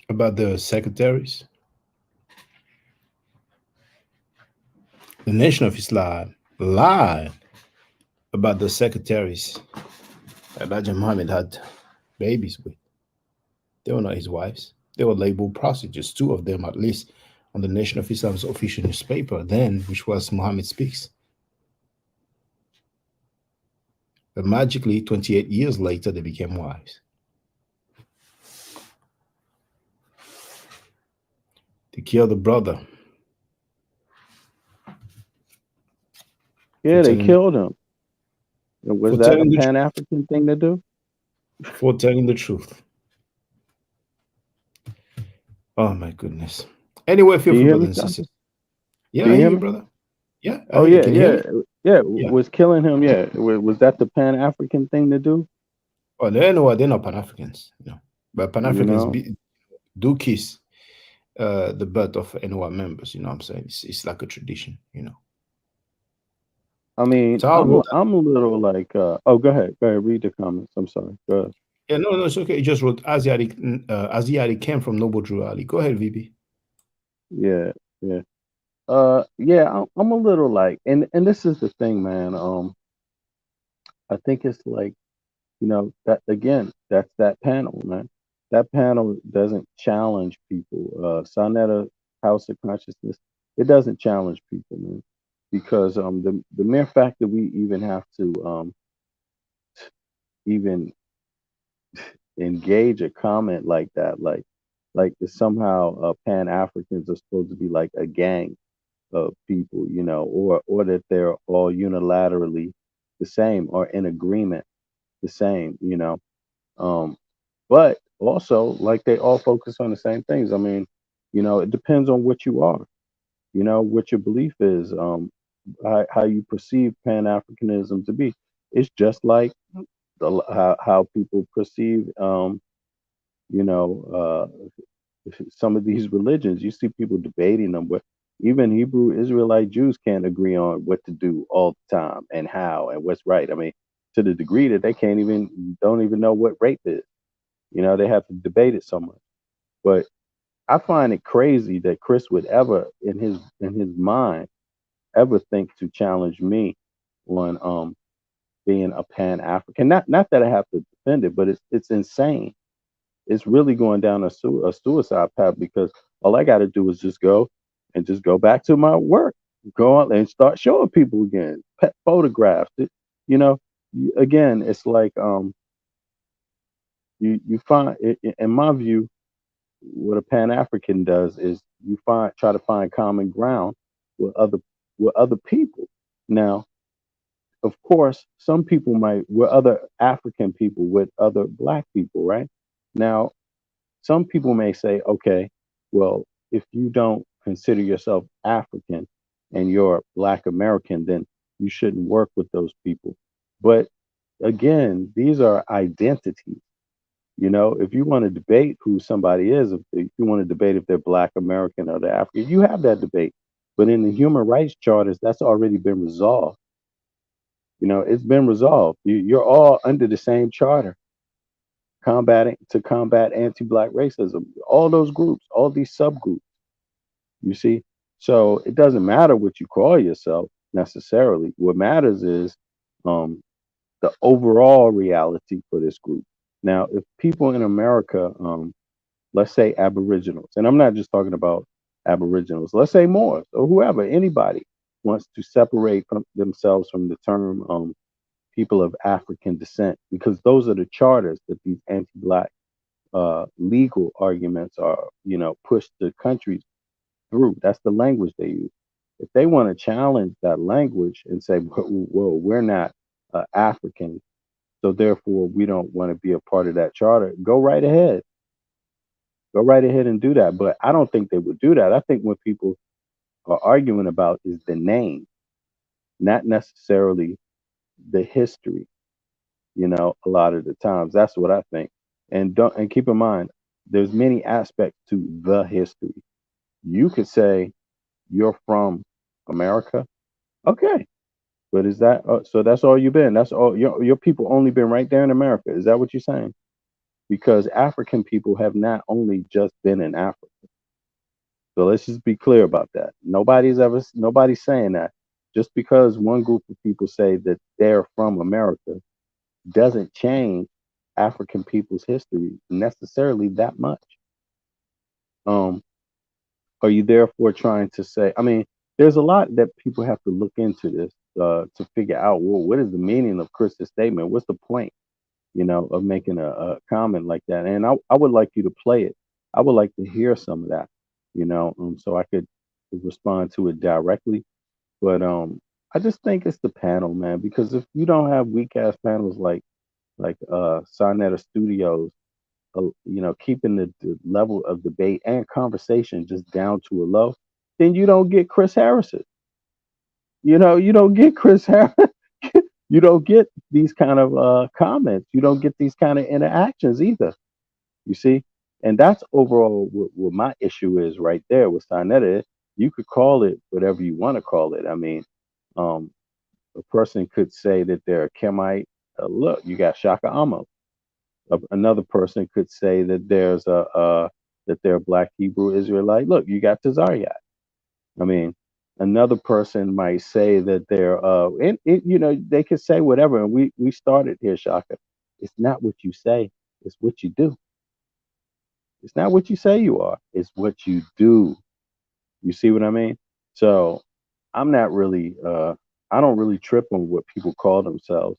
about the secretaries? The Nation of Islam lied about the secretaries Elijah Muhammad had babies with. They were not his wives. They were labeled prostitutes, two of them at least, on the Nation of Islam's official newspaper then, which was Muhammad Speaks. But magically, 28 years later, they became wives. They killed the brother. Yeah, they killed him. Was that a Pan-African thing to do? For telling the truth. Oh my goodness. Anyway, feel free, brothers and sisters. Yeah, I hear you, brother. Yeah, Oh yeah. yeah, Can you hear yeah, me? yeah. Yeah. Was killing him. Yeah, was that the Pan African thing to do? Well, they know what they're not Pan Africans, but Pan You Africans know, do kiss the butt of NOI members. You know what I'm saying? It's like a tradition. I mean, So I wrote that. I'm a little like. Oh, go ahead. Read the comments. I'm sorry. Go ahead. Yeah, no, no, it's okay. It just wrote Asiatic came from Noble Drew Ali. Go ahead, VB. Yeah, yeah. Yeah. I'm a little like, and this is the thing, man. I think it's like, that again, that's that panel, man. That panel doesn't challenge people. Sonetta House of Consciousness, it doesn't challenge people, man, because the mere fact that we even have to even engage a comment like that, like that somehow Pan Africans are supposed to be like a gang of people, or that they're all unilaterally the same or in agreement the same, Um, but also, like, they all focus on the same things. I mean, it depends on what you are, what your belief is, how you perceive Pan Africanism to be. It's just like how people perceive, you know, some of these religions. You see people debating them, but even Hebrew Israelite Jews can't agree on what to do all the time and how and what's right. I mean, to the degree that they don't even know what rape is. They have to debate it so much. But I find it crazy that Chris would ever, in his mind, ever think to challenge me on being a Pan African. Not that I have to defend it, but it's insane. It's really going down a suicide path because all I got to do is just go back to my work, go out and start showing people again, pet photographs. You know, again, it's like you find in my view, what a Pan African does is try to find common ground with other people. Now, of course, some people might with other African people with other Black people, right? Now, some people may say, okay, well, if you don't consider yourself African and you're Black American, then you shouldn't work with those people. But again, these are identities. If you want to debate who somebody is, if you want to debate if they're Black American or they're African, you have that debate. But in the human rights charters, that's already been resolved. It's been resolved. You're all under the same charter, combat anti-Black racism. All those groups, all these subgroups. You see, so it doesn't matter what you call yourself necessarily. What matters is um, the overall reality for this group. Now, if people in America, let's say Aboriginals, and I'm not just talking about Aboriginals, let's say Moors or whoever, anybody wants to separate themselves from the term people of African descent, because those are the charters that these anti-Black legal arguments are, pushed the countries through. That's the language they use. If they want to challenge that language and say, well, we're not African, so therefore we don't want to be a part of that charter, go right ahead. Go right ahead and do that. But I don't think they would do that. I think what people are arguing about is the name, not necessarily the history, a lot of the times. That's what I think. And keep in mind, there's many aspects to the history. You could say you're from America. Okay. But is that so that's all you've been? That's all your people only been right there in America. Is that what you're saying? Because African people have not only just been in Africa. So let's just be clear about that. Nobody's saying that. Just because one group of people say that they're from America doesn't change African people's history necessarily that much. Um, are you therefore trying to say? I mean, there's a lot that people have to look into this to figure out. Well, what is the meaning of Chris's statement? What's the point? Of making a comment like that. And I would like you to play it. I would like to hear some of that, so I could respond to it directly. But I just think it's the panel, man, because if you don't have weak ass panels like Sonetta Studios, keeping the level of debate and conversation just down to a low, then you don't get Chris Harrison. You don't get Chris Harris. You don't get these kind of comments. You don't get these kind of interactions either. You see, and that's overall what my issue is right there with Sinetta. You could call it whatever you want to call it. I mean, um, a person could say that they're a Kemite. Look, you got Shaka Amo. Another person could say that there's that they're a Black Hebrew Israelite. Look, you got Tazariak. I mean, another person might say that they're they could say whatever. And we started here, Shaka. It's not what you say, it's what you do. It's not what you say you are, it's what you do. You see what I mean? So I'm not really I don't really trip on what people call themselves.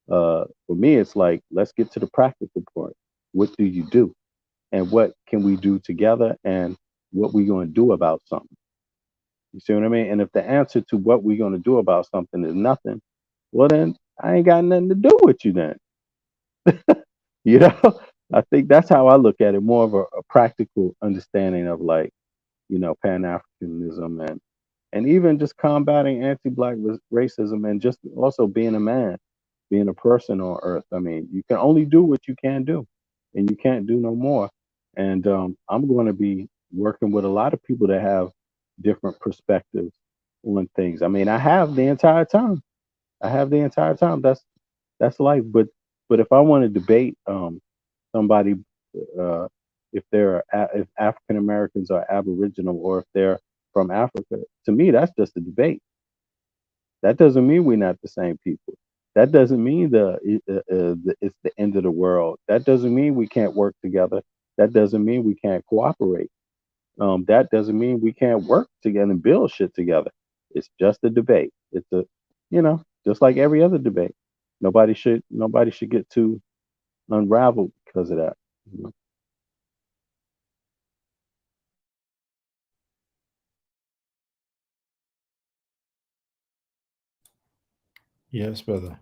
For me, it's like, let's get to the practical part. What do you do? And what can we do together? And what we going to do about something? You see what I mean? And if the answer to what we're going to do about something is nothing, well, then I ain't got nothing to do with you then. You know, I think that's how I look at it, more of a practical understanding of, like, Pan Africanism, and even just combating anti-black racism, and just also being a man, being a person on earth. I mean, you can only do what you can do, and you can't do no more. And I'm going to be working with a lot of people that have different perspectives on things. I mean, I have the entire time. I have the entire time. That's life. But if I want to debate somebody, uh, if if African Americans are Aboriginal, or if they're from Africa, to me that's just a debate. That doesn't mean we're not the same people. That doesn't mean it's the end of the world. That doesn't mean we can't work together. That doesn't mean we can't cooperate. That doesn't mean we can't work together and build shit together. It's just a debate. It's just like every other debate. Nobody should get too unraveled because of that. You know? Yes, brother.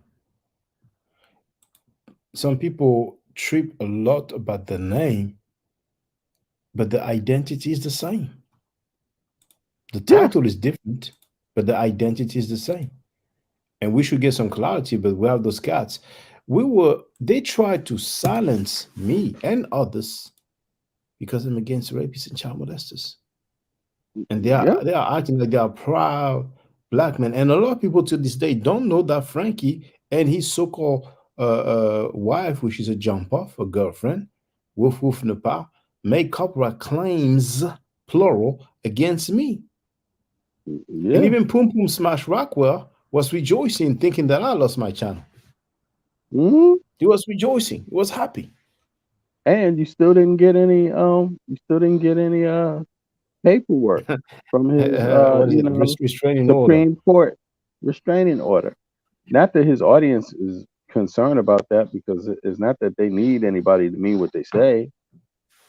Some people trip a lot about the name, but the identity is the same. The Yeah. title is different, but the identity is the same. And we should get some clarity, but we have those cats. They tried to silence me and others because I'm against rapists and child molesters. And Yeah. they are acting like they are proud black men. And a lot of people to this day don't know that Frankie and his so-called wife, which is a jump off, a girlfriend, Wolf Wolf Nepal, make copyright claims, plural, against me. And Yeah. even Pum Pum Smash Rockwell was rejoicing, thinking that I lost my channel. Hmm. He was rejoicing. He was happy. And you still didn't get any paperwork from his What is it? Restraining order. Supreme Court restraining order. Not that his audience is concerned about that, because it's not that they need anybody to mean what they say,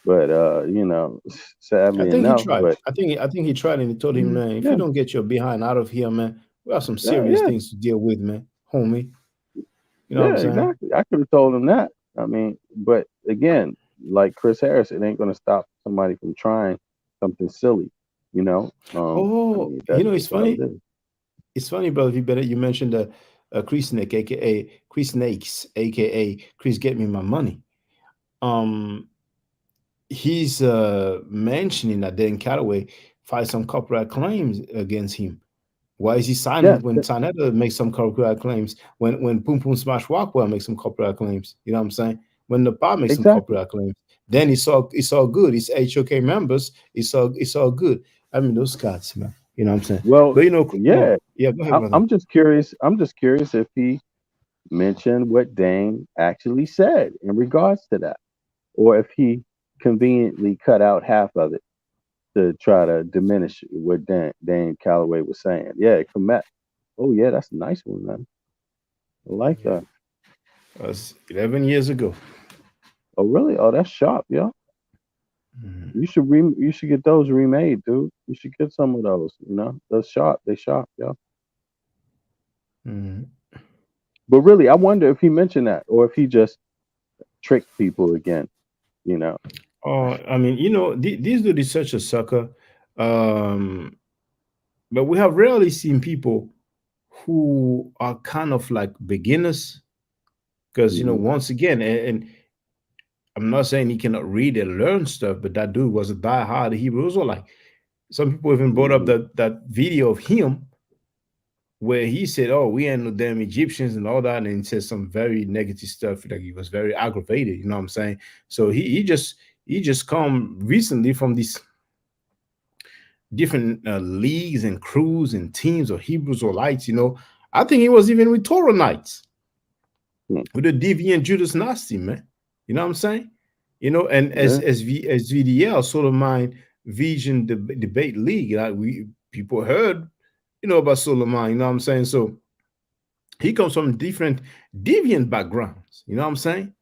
but I sadly think he enough. tried. But I think he tried, and he told him, man, if you yeah, don't get your behind out of here, man, we have some yeah, serious yeah, things to deal with, man, homie. You know what I'm yeah, saying? exactly. I could have told him that. I mean, but again, like Chris Harris, it ain't gonna stop somebody from trying something silly. I Oh, mean, that's it's just how funny. it is. It's funny, brother. If you better, you mentioned Chris Snake, aka Chris Snakes, aka Chris, get me my money. Um, he's mentioning that Dan Calloway filed some copyright claims against him. Why is he Yeah, silent when Tanetta makes some copyright claims? When Boom Boom Smash Rockwell makes some copyright claims, you know what I'm saying? When the bar makes some exactly. copyright claims, then it's all good. It's HOK members. It's all good. I mean those cats, man. You know what I'm saying? Well, But yeah. yeah, go ahead, I'm, brother. I'm just curious. I'm just curious if he mentioned what Dane actually said in regards to that, or if he conveniently cut out half of it to try to diminish what Dane Calloway was saying. Yeah, Komet. Oh yeah, that's a nice one, man. I like that. That's 11 years ago. Oh really? Oh, that's sharp, yo. Mhm. You should get those remade, dude. You should get some of those. Those sharp. They sharp, yo. Mhm. But really, I wonder if he mentioned that, or if he just tricked people again. You know. I mean, these dudes is such a sucker. But we have rarely seen people who are kind of like beginners, because Hmm. once again, and I'm not saying he cannot read and learn stuff, but that dude was a die-hard Hebrew Israelite. Some people even brought up Hmm. that video of him where he said, "Oh, we ain't no damn Egyptians" and all that, and he said some very negative stuff. Like he was very aggravated. You know what I'm saying? So he just come recently from these different leagues and crews and teams of Hebrews or lights. I think he was even with Torah Knights Hmm. with the deviant Judas Nasty, man. You know what I'm saying? And Yeah. as VDL sort of mind Vision Debate League, like we people heard, about Solomon. You know what I'm saying? So he comes from different deviant backgrounds. You know what I'm saying?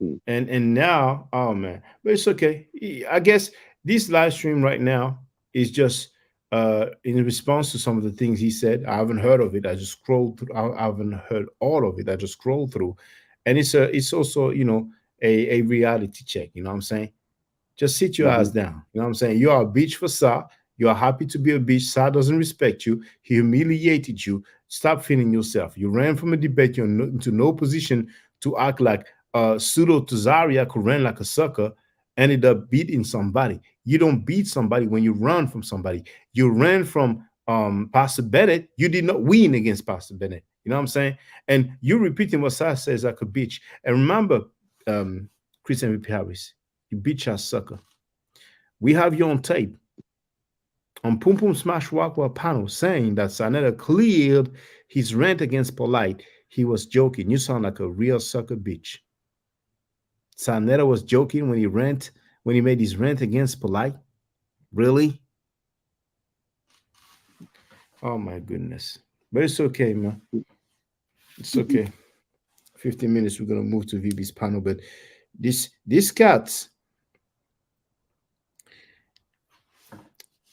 Hmm. And now, oh man, but it's okay. I guess this live stream right now is just in response to some of the things he said. I haven't heard of it. I just scrolled through. I haven't heard all of it. I just scrolled through, and it's also a reality check. You know what I'm saying? Just sit your Hmm. ass down. You know what I'm saying? You are a bitch for Sa. You are happy to be a bitch. Sa doesn't respect you. He humiliated you. Stop feeling yourself. You ran from a debate. You're into no position to act like pseudo Tazaria could run like a sucker, ended up beating somebody. You don't beat somebody when you run from somebody. You ran from Pastor Bennett. You did not win against Pastor Bennett. You know what I'm saying? And you repeating what Sa says like a bitch. And remember, Christian V. Harris, you bitch ass sucker. We have you on tape on Pum Pum Smash Wakwa panel saying that Sanetta cleared his rant against Polite. He was joking. You sound like a real sucker bitch. Sanetta was joking when he made his rant against Polite. Really? Oh my goodness. But it's okay, man. It's okay. 15 minutes, we're gonna move to VB's panel. But this cat,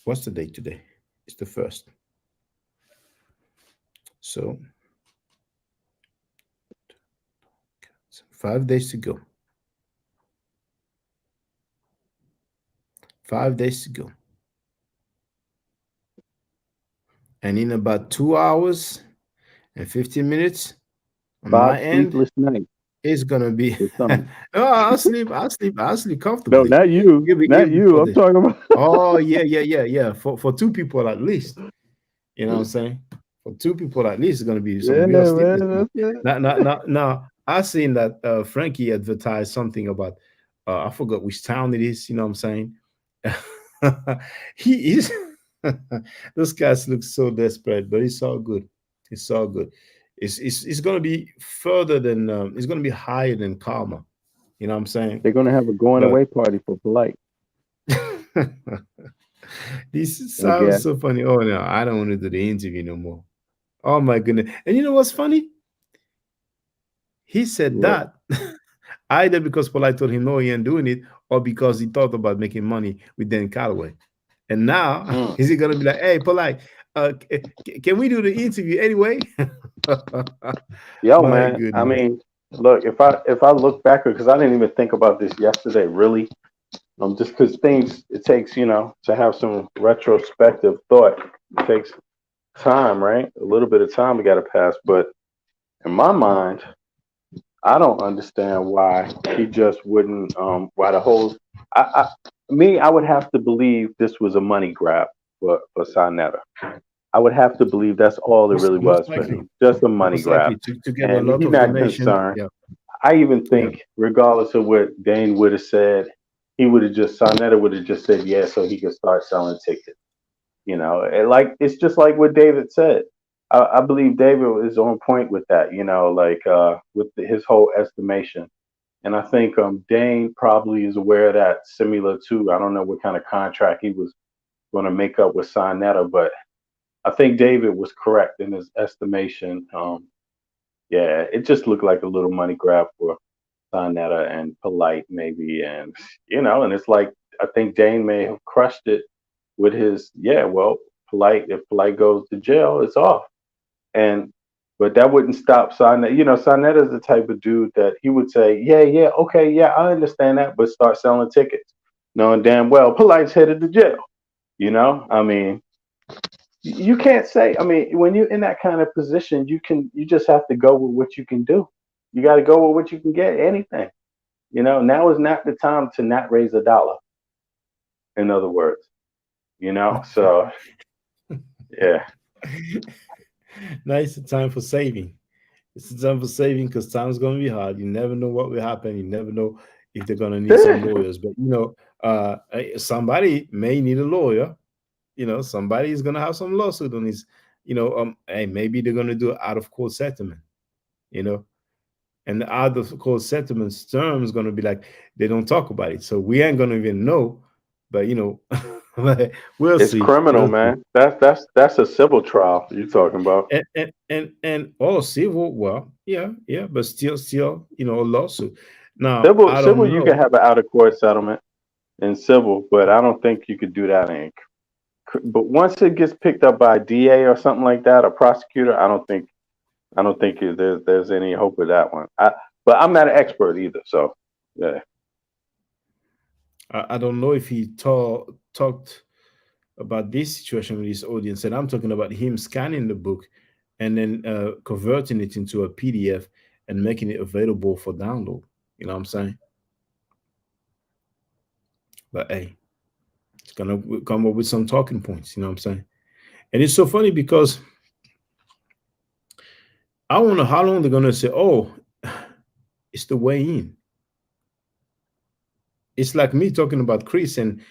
what's the date today? It's the first. So 5 days to go. 5 days to go. And in about 2 hours and 15 minutes on 5 my end, sleepless nights it's gonna be for oh, some. I'll sleep No, comfortably. not you. Even Not you. before I'm this. talking about. Oh yeah. For two people at least. You know what I'm saying? For two people at least, it's gonna be some Yeah, real man. sleepless night. That's it. Now I seen that Frankie advertised something about I forgot which town it is, you know what I'm saying? He is those guys look so desperate, but it's all good. It's all good. It's gonna be further than it's gonna be higher than karma. You know what I'm saying? They're gonna have a going But away party for Polite. this I guess. sounds so funny. Oh no, I don't want to do the interview no more. Oh my goodness. And you know what's funny? He said What? that either because Polite told him no, he ain't doing it, or because he thought about making money with Dan Calloway. And now, Mm. is he going to be like, hey, Polite, can we do the interview anyway? Yo, My man. I goodness. mean, look, if I look back, because I didn't even think about this yesterday, really. Just because things it takes, to have some retrospective thought. It takes time, right? A little bit of time we got to pass. But in my mind, I don't understand why he just wouldn't. Why the whole. I would have to believe this was a money grab for Sarnetta. I would have to believe that's all it Most, really most was for likely. him, just a money Most grab. likely to get a And lot he's of not donations. concerned. Yeah. I even Yeah. think, regardless of what Dane would have said, he would have just Sarnetta would have just said yes, so he could start selling tickets. It's just like what David said. I believe David is on point with that. With his whole estimation. And I think Dane probably is aware of that, similar to I don't know what kind of contract he was going to make up with Sarnetta, but I think David was correct in his estimation. Yeah, it just looked like a little money grab for Sarnetta and Polite, maybe, and it's like I think Dane may have crushed it with his yeah. Well, Polite if Polite goes to jail, it's off, and but that wouldn't stop Sarnetta. Sarnetta is the type of dude that he would say, yeah, okay, yeah, I understand that, but start selling tickets, knowing damn well Polite's headed to jail. I mean, you can't say. I mean, when you're in that kind of position, you just have to go with what you can do. You got to go with what you can get. Anything. Now is not the time to not raise a dollar. In other words, So yeah, Now it's the time for saving. It's the time for saving because time's going to be hard. You never know what will happen. You never know if they're going to need some lawyers. But somebody may need a lawyer. Somebody is going to have some lawsuit on his. Hey, maybe they're going to do out of court settlement. You know, and the out of court settlements term is going to be like they don't talk about it, so we ain't going to even know. But we'll it's see. criminal, We'll see. man. That's a civil trial you're talking about. And oh, civil, well, yeah, but still, a lawsuit. Now, Civil, I don't civil, you can know. have an out of court settlement in civil, but I don't think you could do that in. But once it gets picked up by a DA or something like that, a prosecutor, I don't think there's any hope with that one. But I'm not an expert either, so yeah. I don't know if he talked about this situation with his audience, and I'm talking about him scanning the book and then converting it into a PDF and making it available for download. You know what I'm saying? But hey, it's gonna come up with some talking points. You know what I'm saying? And it's so funny because I don't know how long they're gonna say, "Oh, it's the way in." It's like me talking about Chris, and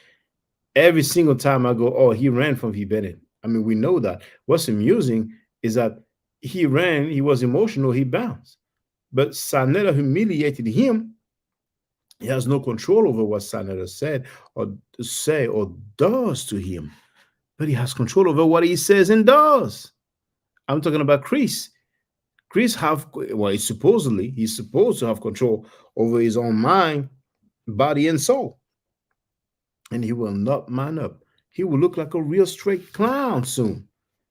every single time I go, "Oh, he ran from V Bennett." I mean, we know that. What's amusing is that he ran, he was emotional, he bounced, but Sanetta humiliated him. He has no control over what Sanetta said or does to him, but he has control over what he says and does. I'm talking about Chris. Chris he's supposed to have control over his own mind, body, and soul, and he will not man up. He will look like a real straight clown soon.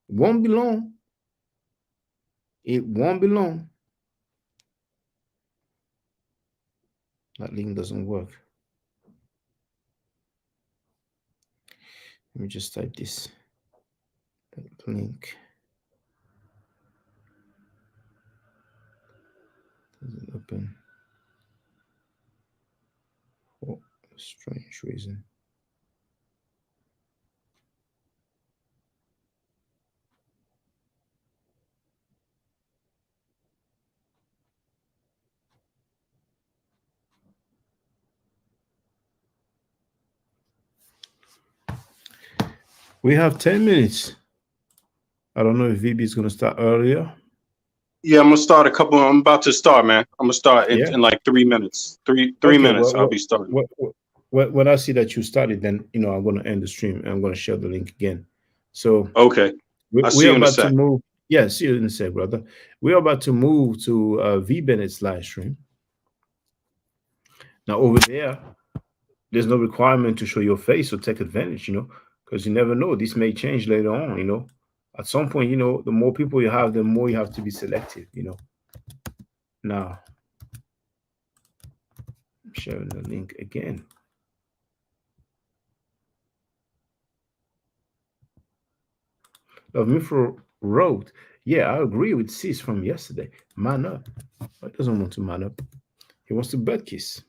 It won't be long. It won't be long. That link doesn't work. Let me just type this. That link doesn't open for a strange reason. We have 10 minutes. I don't know if VB is going to start earlier. Yeah, I'm gonna start a couple. I'm about to start, man. I'm gonna start Yeah. in like 3 minutes. Three Okay. minutes. I'll be starting. When I see that you started, then I'm going to end the stream and I'm going to share the link again. So Okay. I'll see we are you in a about to sec. move. Yeah, see you in a sec, brother. We are about to move to V Bennett's live stream. Now over there's no requirement to show your face or take advantage, because you never know. This may change later on, At some point, the more people you have, the more you have to be selective. Now, I'm sharing the link again. Love Mifro wrote, yeah, I agree with Sis from yesterday. Man up. He doesn't want to man up. He wants to butt kiss.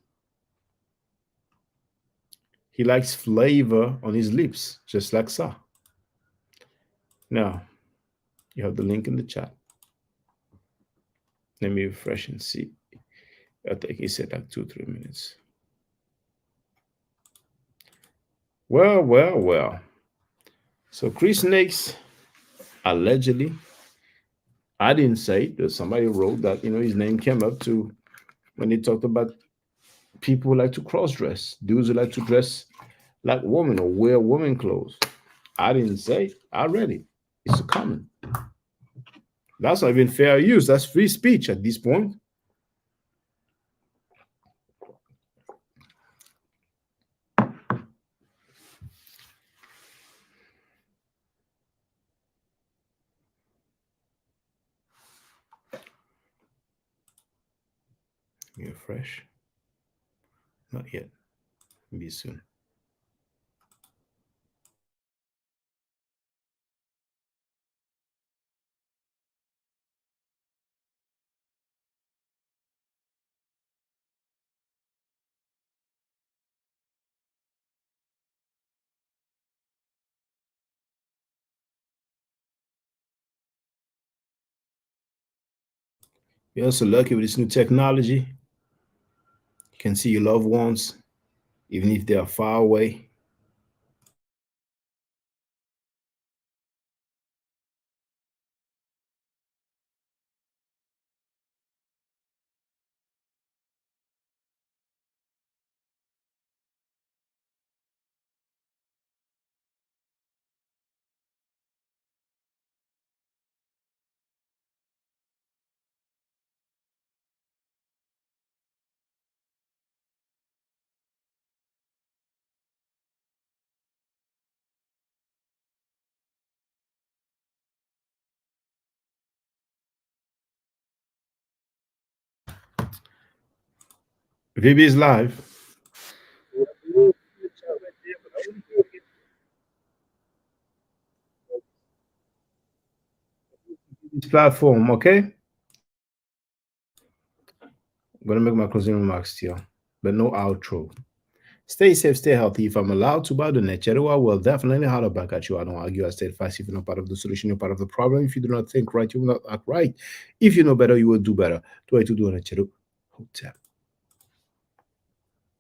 He likes flavor on his lips, just like Sa. Now, you have the link in the chat. Let me refresh and see. I think he said like 2-3 minutes. Well. So Chris Snakes, allegedly, I didn't say it, but somebody wrote that, his name came up to when he talked about people who like to cross-dress, dudes who like to dress like women or wear women clothes. I didn't say it. I read it. It's a comment. That's not even fair use. That's free speech at this point. You're fresh. Not yet. Maybe soon. You're also lucky with this new technology. You can see your loved ones, even if they are far away. VB is live. This platform, okay? I'm gonna make my closing remarks here, but no outro. Stay safe, stay healthy. If I'm allowed to bow the net, I will definitely holler back at you. I don't argue, I stay fast. If you're not part of the solution, you're part of the problem. If you do not think right, you will not act right. If you know better, you will do better. Do I to do an Hotel.